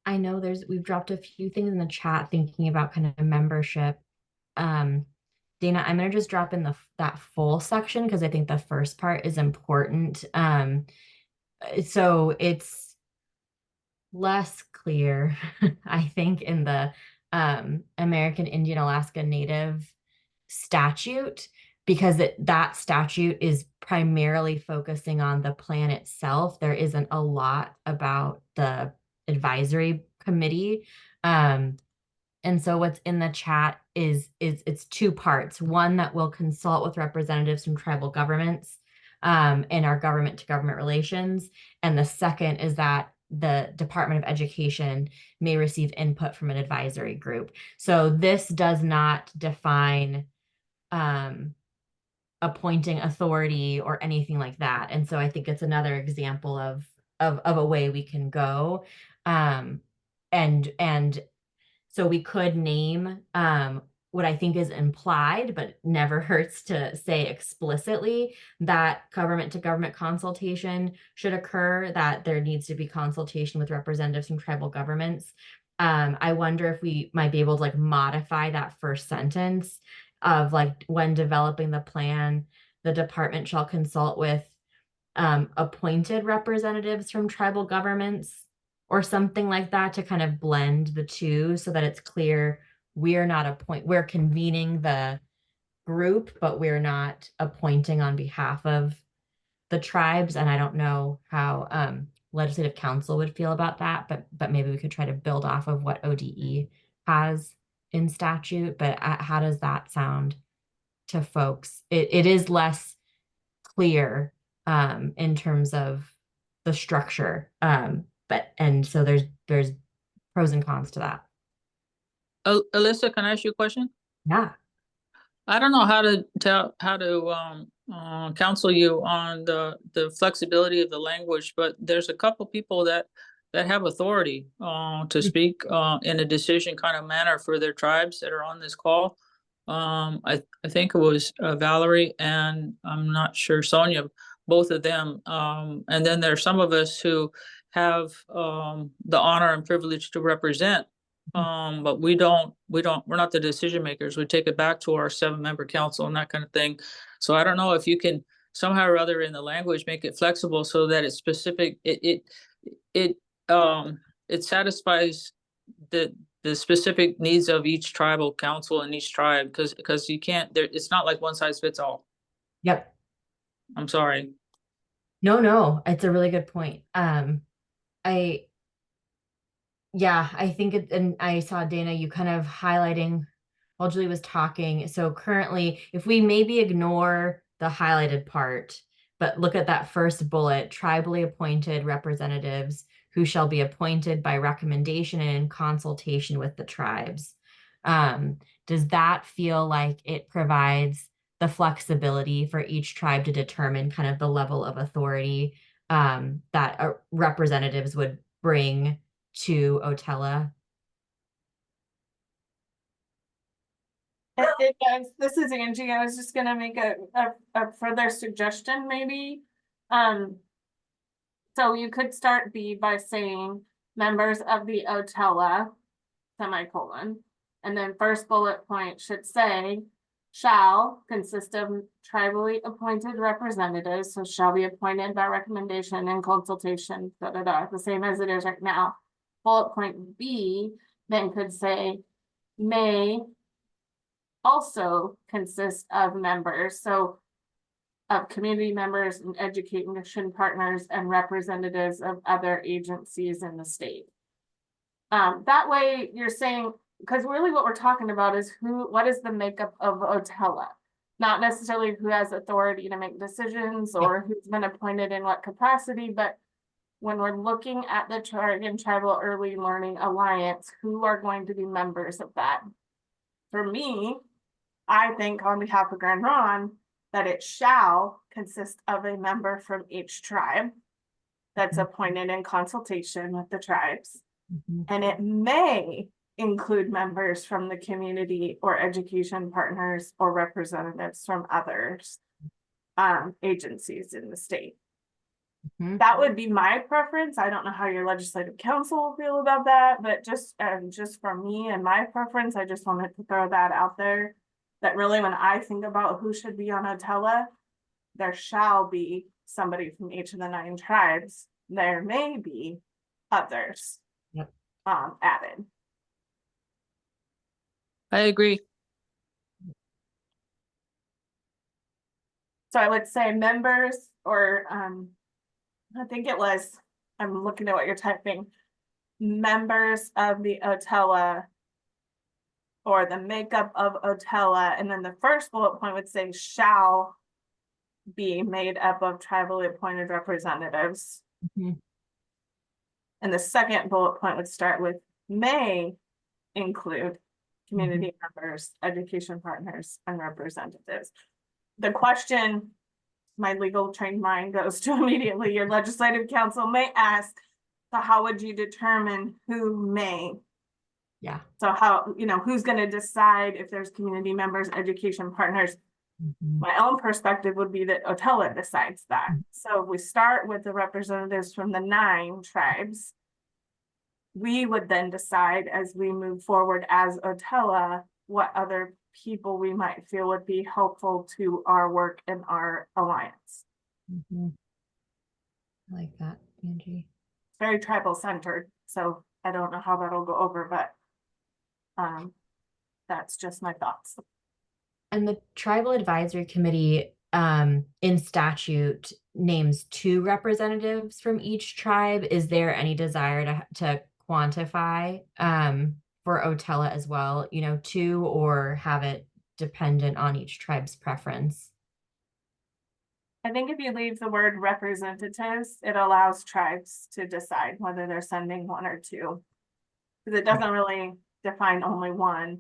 I know we've dropped a few things in the chat thinking about kind of membership. Dana, I'm gonna just drop in that full section because I think the first part is important. So it's less clear, I think, in the American Indian Alaska Native statute, because that statute is primarily focusing on the plan itself. There isn't a lot about the advisory committee. And so what's in the chat is it's 2 parts. One that will consult with representatives from tribal governments in our government to government relations. And the second is that the Department of Education may receive input from an advisory group. So this does not define appointing authority or anything like that. And so I think it's another example of a way we can go. And so we could name what I think is implied, but never hurts to say explicitly, that government to government consultation should occur, that there needs to be consultation with representatives from tribal governments. I wonder if we might be able to like modify that first sentence of like, when developing the plan, the department shall consult with appointed representatives from tribal governments, or something like that, to kind of blend the two so that it's clear we're convening the group, but we're not appointing on behalf of the tribes, and I don't know how legislative council would feel about that, but maybe we could try to build off of what ODE has in statute. But how does that sound to folks? It is less clear in terms of the structure, and so there's pros and cons to that. Alyssa, can I ask you a question? Yeah. I don't know how to counsel you on the flexibility of the language, but there's a couple people that have authority to speak in a decision kind of manner for their tribes that are on this call. I think it was Valerie and I'm not sure Sonia, both of them. And then there's some of us who have the honor and privilege to represent. But we're not the decision makers. We take it back to our 7-member council and that kind of thing. So I don't know if you can somehow or other in the language make it flexible so that it's specific. It satisfies the specific needs of each tribal council and each tribe, because you can't. It's not like one size fits all. Yep. I'm sorry. No, it's a really good point. Yeah, I think and I saw Dana, you kind of highlighting while Julie was talking. So currently, if we maybe ignore the highlighted part, but look at that first bullet, tribally appointed representatives who shall be appointed by recommendation and in consultation with the tribes. Does that feel like it provides the flexibility for each tribe to determine kind of the level of authority that representatives would bring to Otella? It does. This is Angie. I was just gonna make a further suggestion, maybe. So you could start B by saying members of the Otella, semicolon, and then first bullet point should say shall consist of tribally appointed representatives, so shall be appointed by recommendation and consultation, the same as it is right now. Bullet point B then could say may also consist of members, so of community members and education partners and representatives of other agencies in the state. That way you're saying, because really what we're talking about is what is the makeup of Otella, not necessarily who has authority to make decisions or who's been appointed in what capacity, but when we're looking at the Tribal Early Learning Alliance, who are going to be members of that? For me, I think on behalf of Grand Ronde that it shall consist of a member from each tribe that's appointed in consultation with the tribes. And it may include members from the community or education partners or representatives from others agencies in the state. That would be my preference. I don't know how your legislative council will feel about that, but just for me and my preference, I just wanted to throw that out there. That really, when I think about who should be on Otella, there shall be somebody from each of the 9 tribes. There may be others added. I agree. So I would say members, or I think it was, I'm looking at what you're typing, members of the Otella, or the makeup of Otella, and then the first bullet point would say shall be made up of tribally appointed representatives. And the second bullet point would start with may include community members, education partners, and representatives. The question my legal trained mind goes to immediately, your legislative council may ask, so how would you determine who may? Yeah. So how, who's going to decide if there's community members, education partners? My own perspective would be that Otella decides that. So we start with the representatives from the 9 tribes. We would then decide as we move forward as Otella, what other people we might feel would be helpful to our work and our alliance. I like that, Angie. It's very tribal centered, so I don't know how that'll go over, but that's just my thoughts. And the Tribal Advisory Committee in statute names 2 representatives from each tribe. Is there any desire to quantify for Otella as well, 2, or have it dependent on each tribe's preference? I think if you leave the word representatives, it allows tribes to decide whether they're sending 1 or 2. Because it doesn't really define only 1.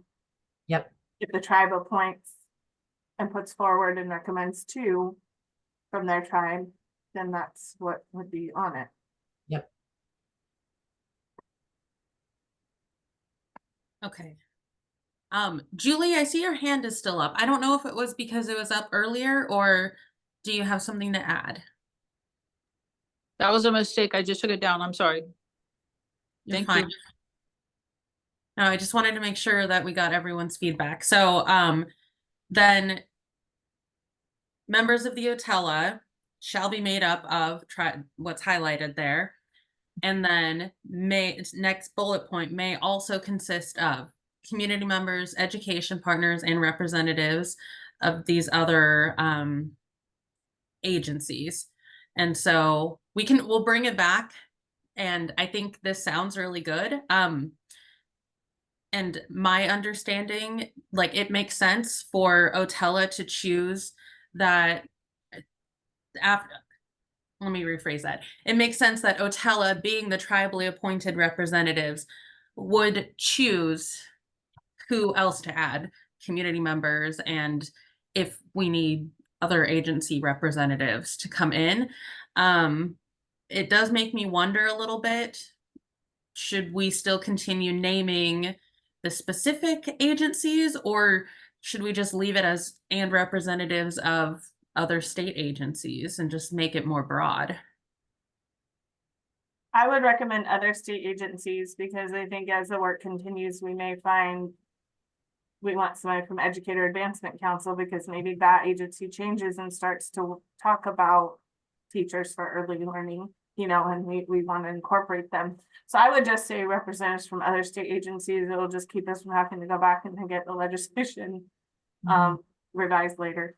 Yep. If the tribe appoints and puts forward and recommends 2 from their tribe, then that's what would be on it. Yep. Okay. Julie, I see your hand is still up. I don't know if it was because it was up earlier, or do you have something to add? That was a mistake. I just took it down. I'm sorry. You're Thank fine. you. No, I just wanted to make sure that we got everyone's feedback. So then members of the Otella shall be made up of what's highlighted there. And then next bullet point may also consist of community members, education partners, and representatives of these other agencies. And so we'll bring it back. And I think this sounds really good. And my understanding, like, it makes sense for Otella to choose that after. Let me rephrase that. It makes sense that Otella, being the tribally appointed representatives, would choose who else to add, community members, and if we need other agency representatives to come in. It does make me wonder a little bit, should we still continue naming the specific agencies, or should we just leave it as and representatives of other state agencies and just make it more broad? I would recommend other state agencies, because I think as the work continues, we may find we want somebody from Educator Advancement Council, because maybe that agency changes and starts to talk about teachers for early learning, and we want to incorporate them. So I would just say representatives from other state agencies. It'll just keep us from having to go back and get the legislation revised later.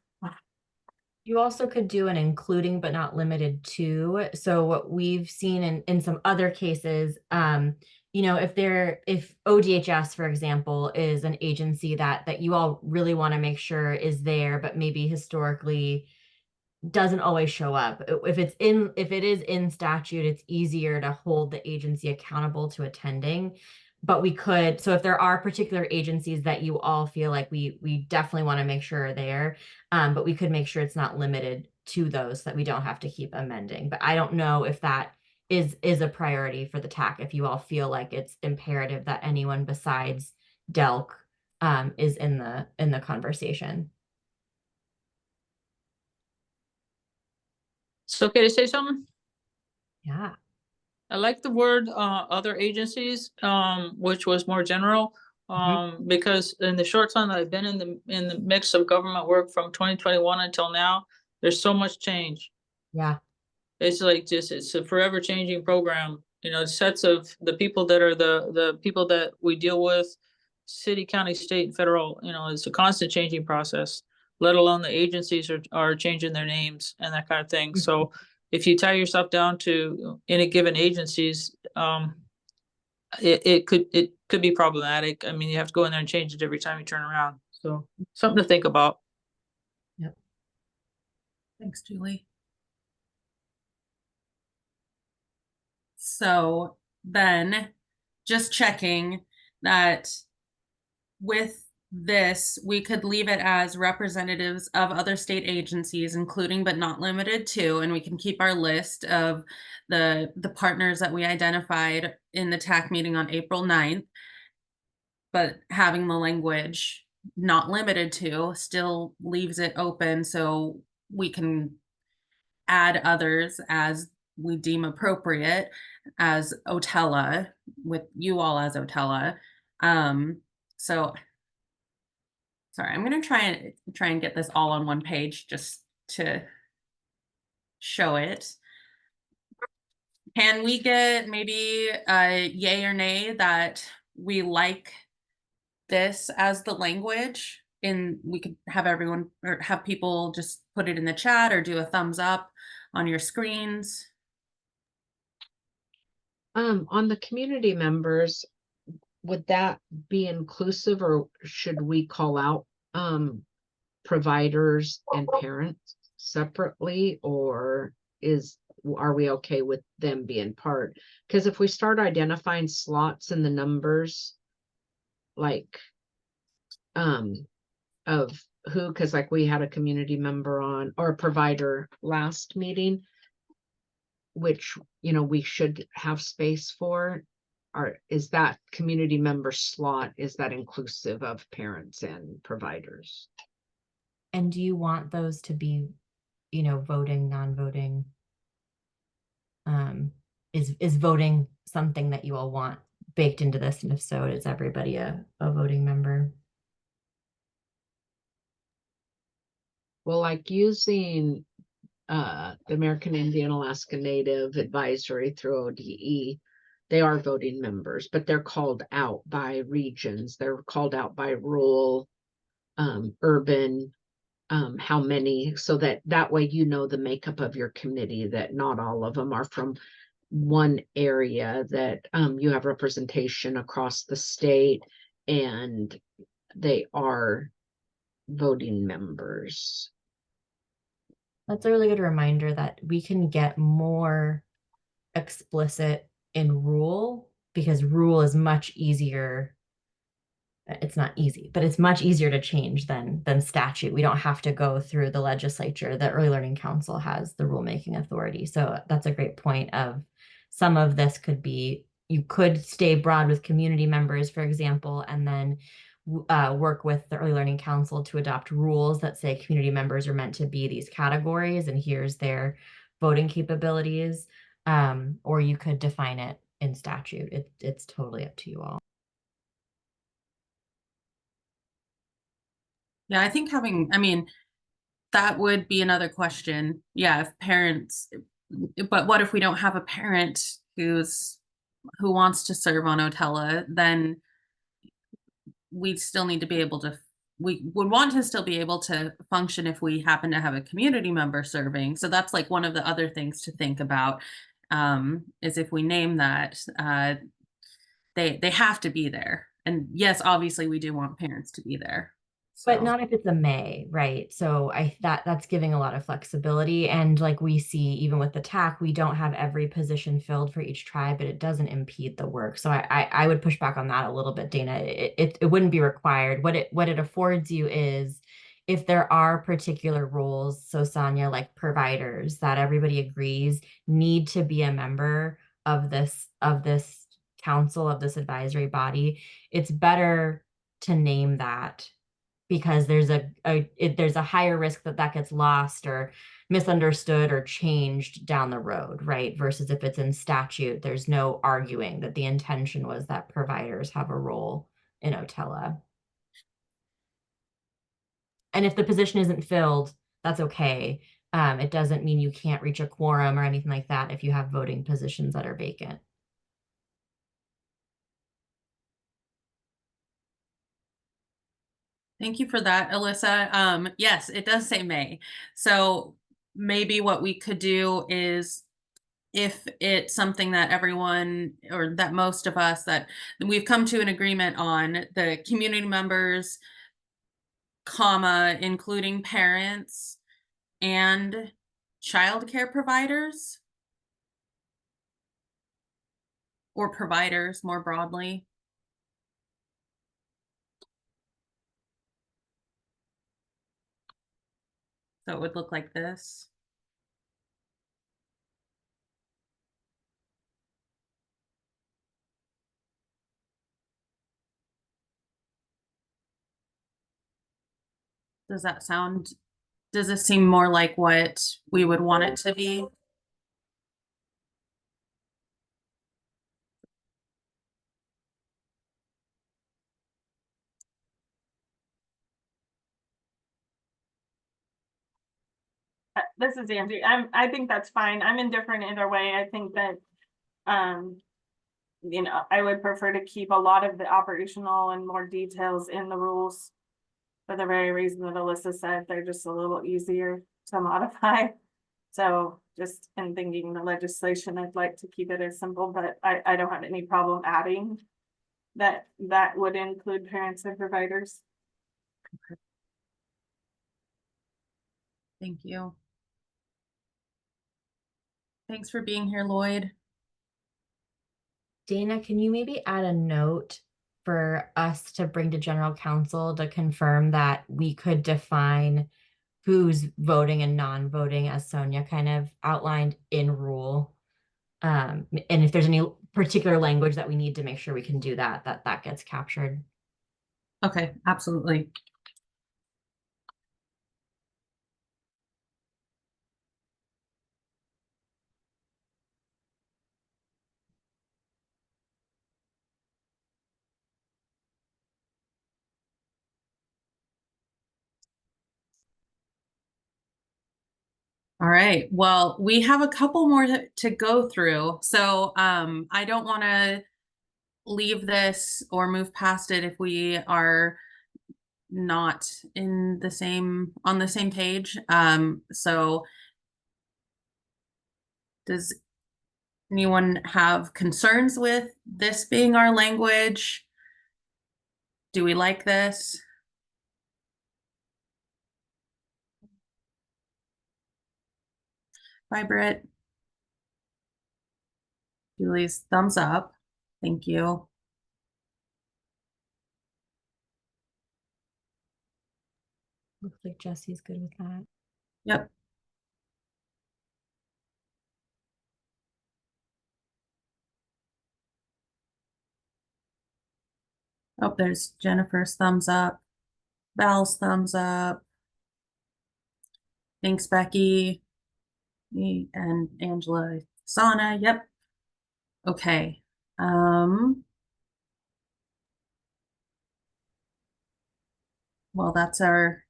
You also could do an including but not limited to. So what we've seen in some other cases, if ODHS, for example, is an agency that you all really want to make sure is there, but maybe historically doesn't always show up. If it is in statute, it's easier to hold the agency accountable to attending. But so if there are particular agencies that you all feel like we definitely want to make sure are there, but we could make sure it's not limited to those, so that we don't have to keep amending. But I don't know if that is a priority for the TAC, if you all feel like it's imperative that anyone besides DELC is in the conversation. It's okay to say something? Yeah. I like the word other agencies, which was more general, because in the short time that I've been in the mix of government work from 2021 until now, there's so much change. Yeah. It's like it's a forever changing program. Sets of the people that are the people that we deal with, city, county, state, and federal. It's a constant changing process. Let alone the agencies are changing their names and that kind of thing. So if you tie yourself down to any given agencies, it could be problematic. I mean, you have to go in there and change it every time you turn around. So something to think about. Yep. Thanks, Julie. So then just checking that with this, we could leave it as representatives of other state agencies, including but not limited to, and we can keep our list of the partners that we identified in the TAC meeting on April 9th, but having the language not limited to still leaves it open, so we can add others as we deem appropriate as Otella, with you all as Otella. So sorry, I'm going to try and get this all on one page just to show it. Can we get maybe a yay or nay that we like this as the language? We could have everyone or have people just put it in the chat or do a thumbs up on your screens. On the community members, would that be inclusive, or should we call out providers and parents separately, or are we okay with them being part? Because if we start identifying slots in the numbers, like of who, because like we had a community member on, or a provider last meeting, which, you know, we should have space for, or is that community member slot, is that inclusive of parents and providers? And do you want those to be, you know, voting, non-voting? Is voting something that you all want baked into this? And if so, is everybody a voting member? Well, like using the American Indian Alaska Native Advisory through ODE, they are voting members, but they're called out by regions. They're called out by rural, urban, how many, so that way you know the makeup of your committee, that not all of them are from one area, that you have representation across the state and they are voting members. That's a really good reminder that we can get more explicit in rule, because rule is much easier. It's not easy, but it's much easier to change than statute. We don't have to go through the legislature. The Early Learning Council has the rulemaking authority. So that's a great point. Of some of this could be, you could stay broad with community members, for example, and then work with the Early Learning Council to adopt rules that say community members are meant to be these categories and here's their voting capabilities. Or you could define it in statute. It's totally up to you all. Yeah, I think that would be another question. Yeah, if parents, but what if we don't have a parent who wants to serve on Otella? Then we still need to be able to, we would want to still be able to function if we happen to have a community member serving. So that's like one of the other things to think about, is if we name that, they have to be there. And yes, obviously we do want parents to be there. But not if it's a may, right? So that's giving a lot of flexibility. And like we see, even with the TAC, we don't have every position filled for each tribe, but it doesn't impede the work. So I would push back on that a little bit, Dana. It wouldn't be required. What it affords you is, if there are particular roles, so Sonia, like providers, that everybody agrees need to be a member of this council, of this advisory body, it's better to name that, because there's a higher risk that gets lost or misunderstood or changed down the road, right? Versus if it's in statute, there's no arguing that the intention was that providers have a role in Otella. And if the position isn't filled, that's okay. It doesn't mean you can't reach a quorum or anything like that if you have voting positions that are vacant. Thank you for that, Alyssa. Yes, it does say may. So maybe what we could do is, if it's something that everyone, or that most of us, that we've come to an agreement on, the community members, comma, including parents and childcare providers, or providers more broadly. So it would look like this. Does it seem more like what we would want it to be? This is Angie. I think that's fine. I'm indifferent either way. I think that, I would prefer to keep a lot of the operational and more details in the rules, for the very reason that Alyssa said. They're just a little easier to modify. So just in thinking the legislation, I'd like to keep it as simple, but I don't have any problem adding that would include parents and providers. Thank you. Thanks for being here, Lloyd. Dana, can you maybe add a note for us to bring to general counsel to confirm that we could define who's voting and non-voting, as Sonia kind of outlined in rule? And if there's any particular language that we need to make sure we can do that gets captured. Okay, absolutely. All right, well, we have a couple more to go through. So I don't want to leave this or move past it if we are not on the same page. So does anyone have concerns with this being our language? Do we like this? Bye, Britt. Julie's thumbs up. Thank you. Looks like Jesse's good with that. Yep. Oh, there's Jennifer's thumbs up. Val's thumbs up. Thanks, Becky. Me and Angela Sana. Yep. Okay. Well, that's our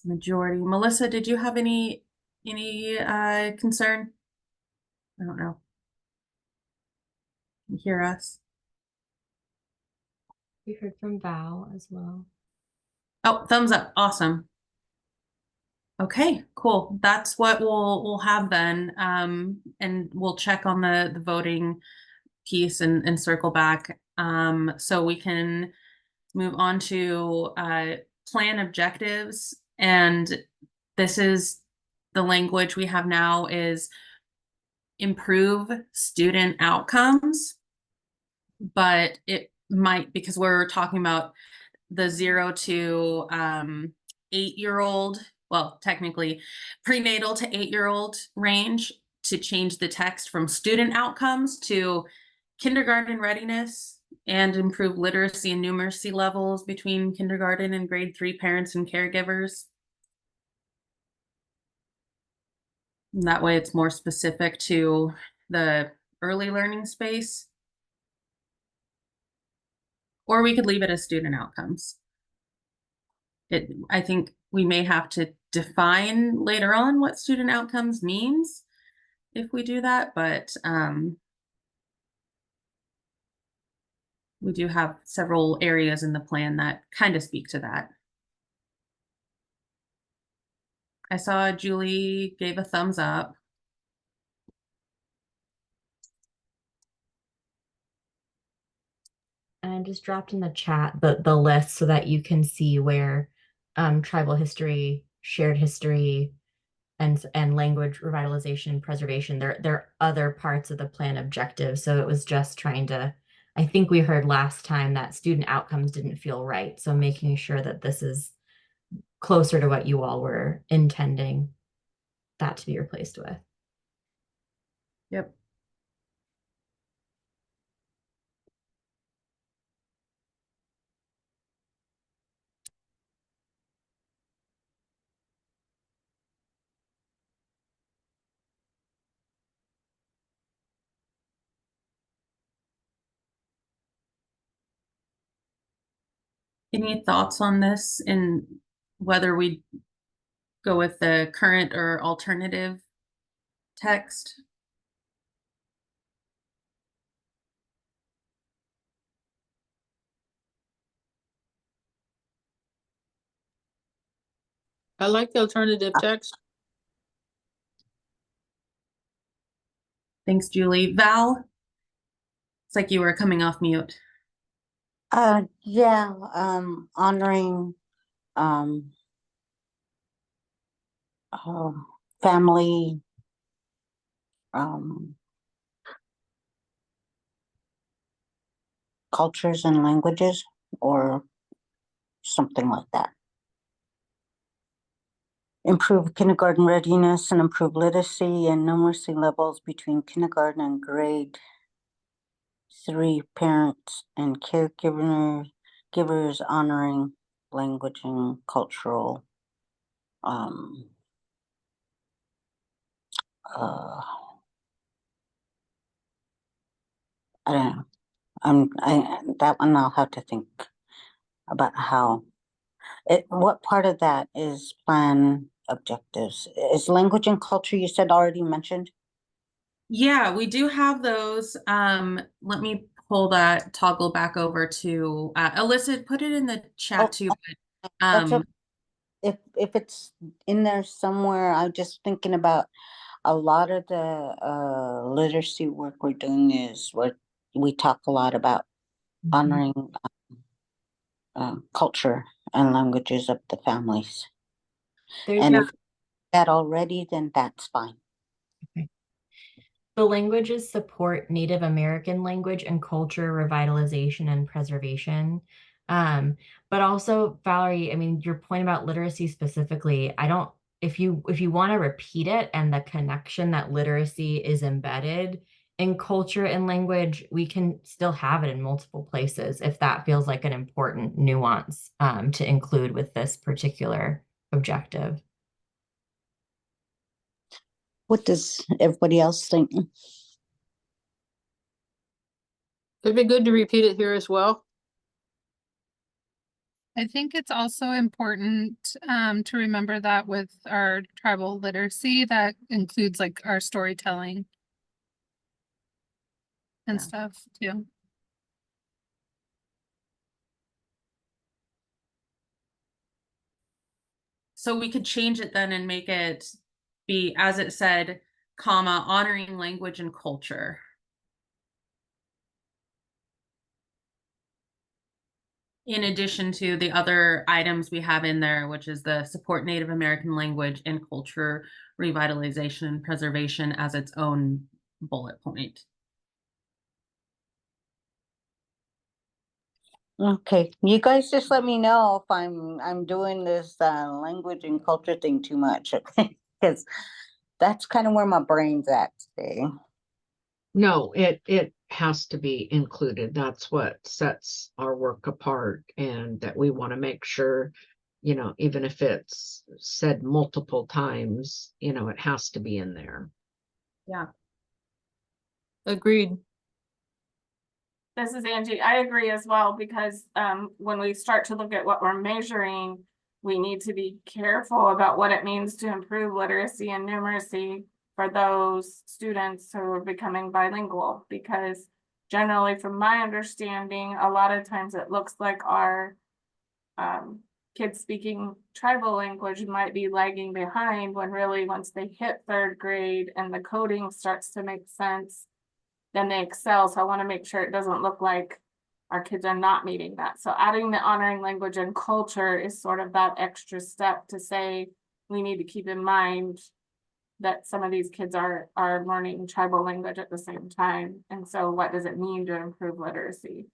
majority. Melissa, did you have any concern? I don't know. Can you hear us? We heard from Val as well. Oh, thumbs up. Awesome. Okay, cool. That's what we'll have then. And we'll check on the voting piece and circle back. So we can move on to plan objectives. And this is the language we have now is improve student outcomes. But it might, because we're talking about the 0 to 8-year-old, well, technically prenatal to 8-year-old range, to change the text from student outcomes to kindergarten readiness and improve literacy and numeracy levels between kindergarten and grade 3 parents and caregivers. And that way it's more specific to the early learning space. Or we could leave it as student outcomes. I think we may have to define later on what student outcomes means if we do that, but we do have several areas in the plan that kind of speak to that. I saw Julie gave a thumbs up. And just dropped in the chat the list so that you can see where tribal history, shared history, and language revitalization preservation, there are other parts of the plan objectives. So it was just trying to, I think we heard last time that student outcomes didn't feel right. So making sure that this is closer to what you all were intending that to be replaced with. Yep. Any thoughts on this and whether we go with the current or alternative text? I like the alternative text. Thanks, Julie. Val? It's like you were coming off mute. Yeah, honoring, uh, family, cultures and languages, or something like that. Improve kindergarten readiness and improve literacy and numeracy levels between kindergarten and grade 3 parents and caregivers honoring language and cultural I don't know. That one I'll have to think about how what part of that is plan objectives? Is language and culture you said already mentioned? Yeah, we do have those. Let me pull that toggle back over to Alyssa, put it in the chat too. But, if it's in there somewhere, I'm just thinking about a lot of the literacy work we're doing is what we talk a lot about honoring culture and languages of the families. And if that already, then that's fine. The languages support Native American language and culture revitalization and preservation. But also, Valerie, I mean, your point about literacy specifically, if you want to repeat it and the connection that literacy is embedded in culture and language, we can still have it in multiple places if that feels like an important nuance to include with this particular objective. What does everybody else think? It'd be good to repeat it here as well. I think it's also important to remember that with our tribal literacy, that includes like our storytelling and stuff too. so we could change it then and make it be, as it said, comma, honoring language and culture. In addition to the other items we have in there, which is the support Native American language and culture revitalization and preservation as its own bullet point. Okay, you guys just let me know if I'm doing this language and culture thing too much, okay? Because that's kind of where my brain's at today. No, it has to be included. That's what sets our work apart, and that we want to make sure, you know, even if it's said multiple times, you know, it has to be in there. Yeah. Agreed. This is Angie. I agree as well, because when we start to look at what we're measuring, we need to be careful about what it means to improve literacy and numeracy for those students who are becoming bilingual, because generally, from my understanding, a lot of times it looks like our kids speaking tribal language might be lagging behind, when really once they hit 3rd grade and the coding starts to make sense, then they excel. So I want to make sure it doesn't look like our kids are not meeting that. So adding the honoring language and culture is sort of that extra step to say, we need to keep in mind that some of these kids are learning tribal language at the same time. And so what does it mean to improve literacy?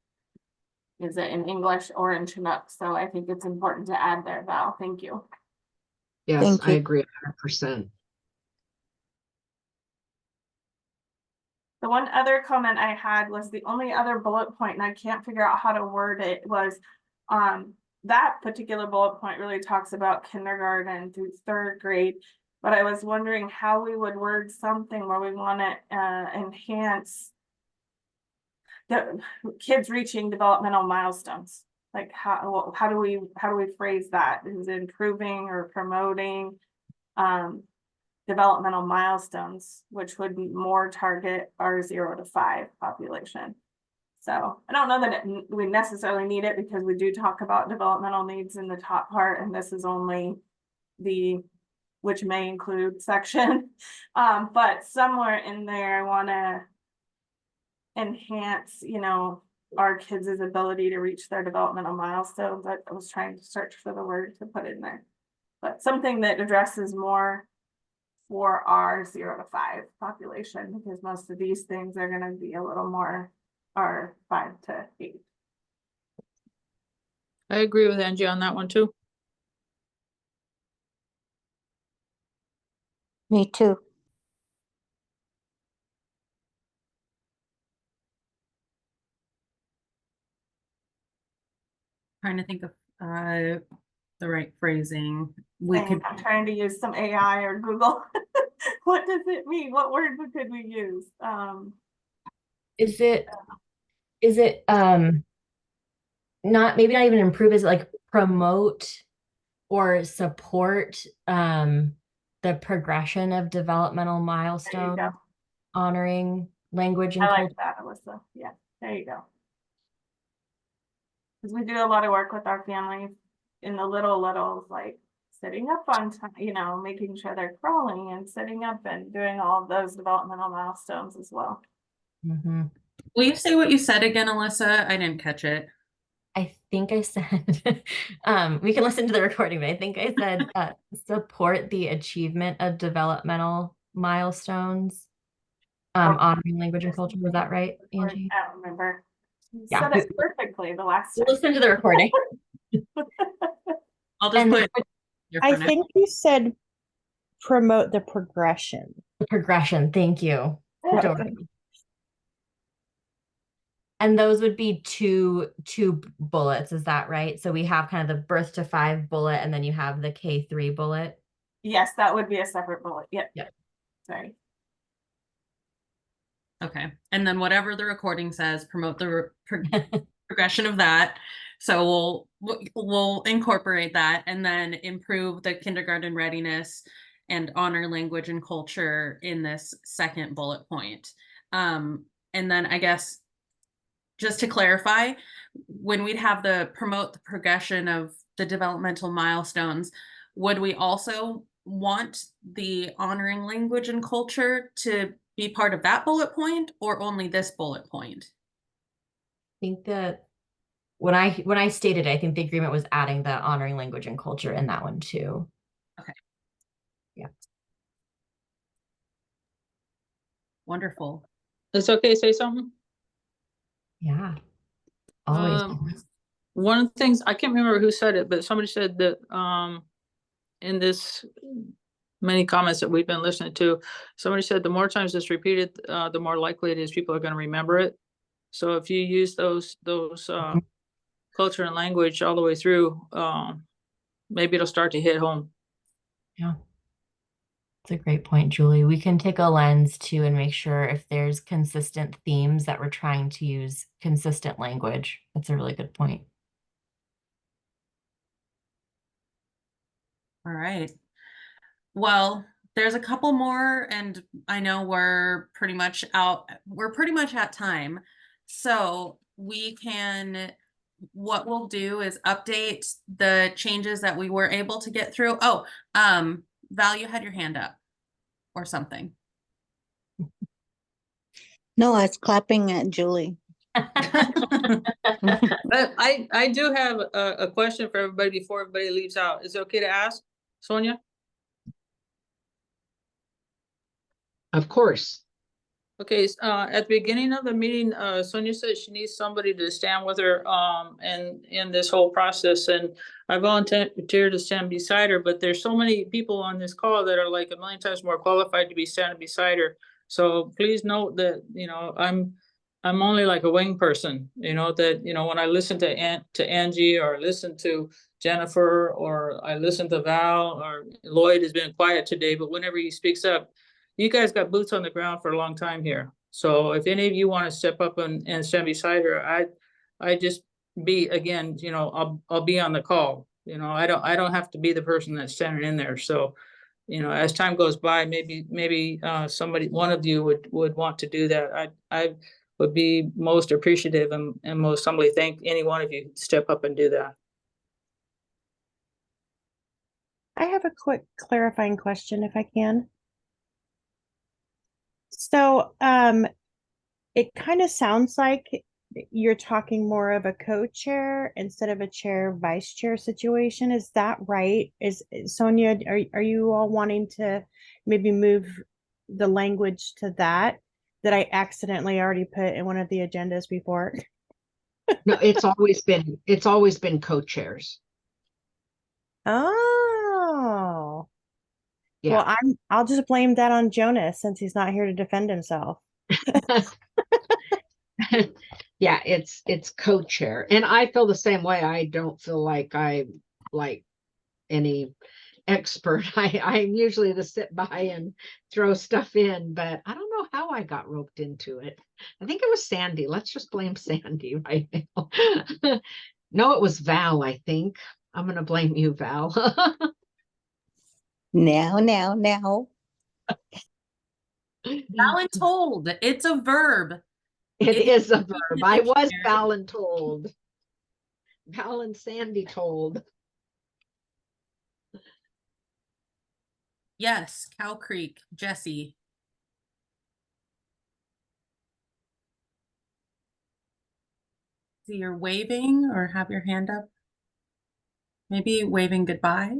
Is it in English or in Chinook? So I think it's important to add there, Val. Thank you. Yes, I agree 100%. The one other comment I had was the only other bullet point, and I can't figure out how to word it, was that particular bullet point really talks about kindergarten through 3rd grade. But I was wondering how we would word something where we want to enhance the kids reaching developmental milestones. Like how do we phrase that? Is it improving or promoting developmental milestones, which would more target our 0 to 5 population? So I don't know that we necessarily need it, because we do talk about developmental needs in the top part, and this is only the which may include section. But somewhere in there, I want to enhance, you know, our kids' ability to reach their developmental milestones. I was trying to search for the word to put in there, but something that addresses more for our 0 to 5 population, because most of these things are going to be a little more our 5 to 8. I agree with Angie on that one too. Me too. Trying to think of the right phrasing. We And could I'm trying to use some AI or Google. What does it mean? What words could we use? Is it not, maybe not even improve, is it like promote or support the progression of developmental milestones, go. honoring language and I culture? like that, Alyssa. Yeah, there you go. Because we do a lot of work with our families in the littles, like sitting up on time, you know, making sure they're crawling and sitting up and doing all of those developmental milestones as well. Mm-hmm. Will you say what you said again, Alyssa? I didn't catch it. I think I said, we can listen to the recording, but I think I said support the achievement of developmental milestones, honoring language and culture. Was that right, Angie? I don't remember. You Yeah. said it perfectly the last time. Listen to the recording. I'll just And put I think you said promote the progression. the progression. Thank you. Yeah. Dorothy. And those would be two bullets, is that right? So we have kind of the birth to 5 bullet, and then you have the K3 bullet. Yes, that would be a separate bullet. Yep. Yep. Sorry. Okay. And then whatever the recording says, promote the progression of that. So we'll incorporate that, and then improve the kindergarten readiness and honor language and culture in this second bullet point. And then I guess, just to clarify, when we'd have the promote the progression of the developmental milestones, would we also want the honoring language and culture to be part of that bullet point, or only this bullet point? I think that when I stated it, I think the agreement was adding the honoring language and culture in that one too. Okay. Yeah. Wonderful. It's okay to say something? Yeah. Always. One of the things, I can't remember who said it, but somebody said that in this many comments that we've been listening to, somebody said the more times it's repeated, the more likely it is people are going to remember it. So if you use those culture and language all the way through, maybe it'll start to hit home. Yeah. That's a great point, Julie. We can take a lens too and make sure if there's consistent themes that we're trying to use consistent language. That's a really good point. All right. Well, there's a couple more, and I know we're pretty much at time. So what we'll do is update the changes that we were able to get through. Oh, Val, you had your hand up or something. No, I was clapping at Julie. But I do have a question for everybody before everybody leaves out. Is it okay to ask, Sonia? Of course. Okay, at the beginning of the meeting, Sonia said she needs somebody to stand with her and in this whole process, and I volunteered to stand beside her, but there's so many people on this call that are like a million times more qualified to be standing beside her. So please note that, you know, I'm only like a wing person, you know, that, you know, when I listen to Angie or listen to Jennifer or I listen to Val, or Lloyd has been quiet today, but whenever he speaks up, you guys got boots on the ground for a long time here. So if any of you want to step up and stand beside her, I just be, again, you know, I'll be on the call. You know, I don't have to be the person that's standing in there. So, you know, as time goes by, maybe one of you would want to do that. I would be most appreciative and most humbly thank any one of you step up and do that. I have a quick clarifying question if I can. So, it kind of sounds like you're talking more of a co-chair instead of a chair vice chair situation. Is that right? Is Sonia, are you all wanting to maybe move the language to that I accidentally already put in one of the agendas before? No, it's always been co-chairs. Oh. Yeah. Well, I'll just blame that on Jonas since he's not here to defend himself. Yeah, it's co-chair. And I feel the same way. I don't feel like I'm like any expert. I'm usually the sit by and throw stuff in, but I don't know how I got roped into it. I think it was Sandy. Let's just blame Sandy right now. No, it was Val, I think. I'm gonna blame you, Val. Now. Voluntold, it's a verb. It It is a in verb. the I was dictionary. voluntold. Val and Sandy told. Yes, Cow Creek, Jesse. See, you're waving or have your hand up. Maybe waving goodbye.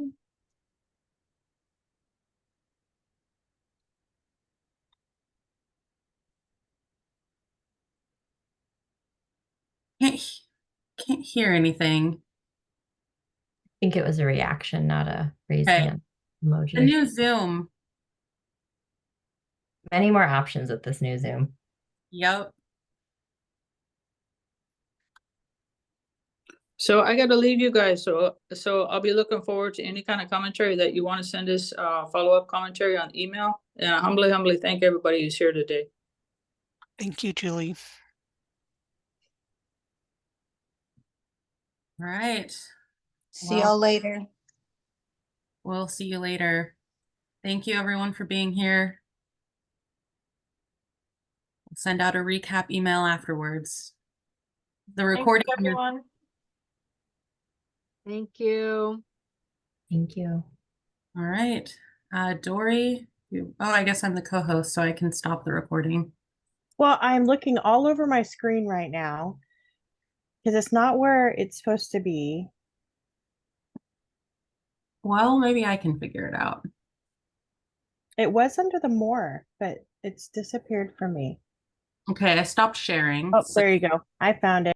Can't hear anything. I think it was a reaction, not a raise Okay. hand emoji. The new Zoom. Many more options with this new Zoom. Yep. So I gotta leave you guys, so I'll be looking forward to any kind of commentary that you want to send us, follow-up commentary on email. And I humbly thank everybody who's here today. Thank you, Julie. All right. See y'all later. We'll see you later. Thank you everyone for being here. We'll send out a recap email afterwards. The recording. everyone. Thank you. Thank you. All right. Dory, I guess I'm the co-host, so I can stop the recording. Well, I'm looking all over my screen right now because it's not where it's supposed to be. Well, maybe I can figure it out. It was under the more, but it's disappeared from me. Okay, I stopped sharing. Oh, there you go. I found it.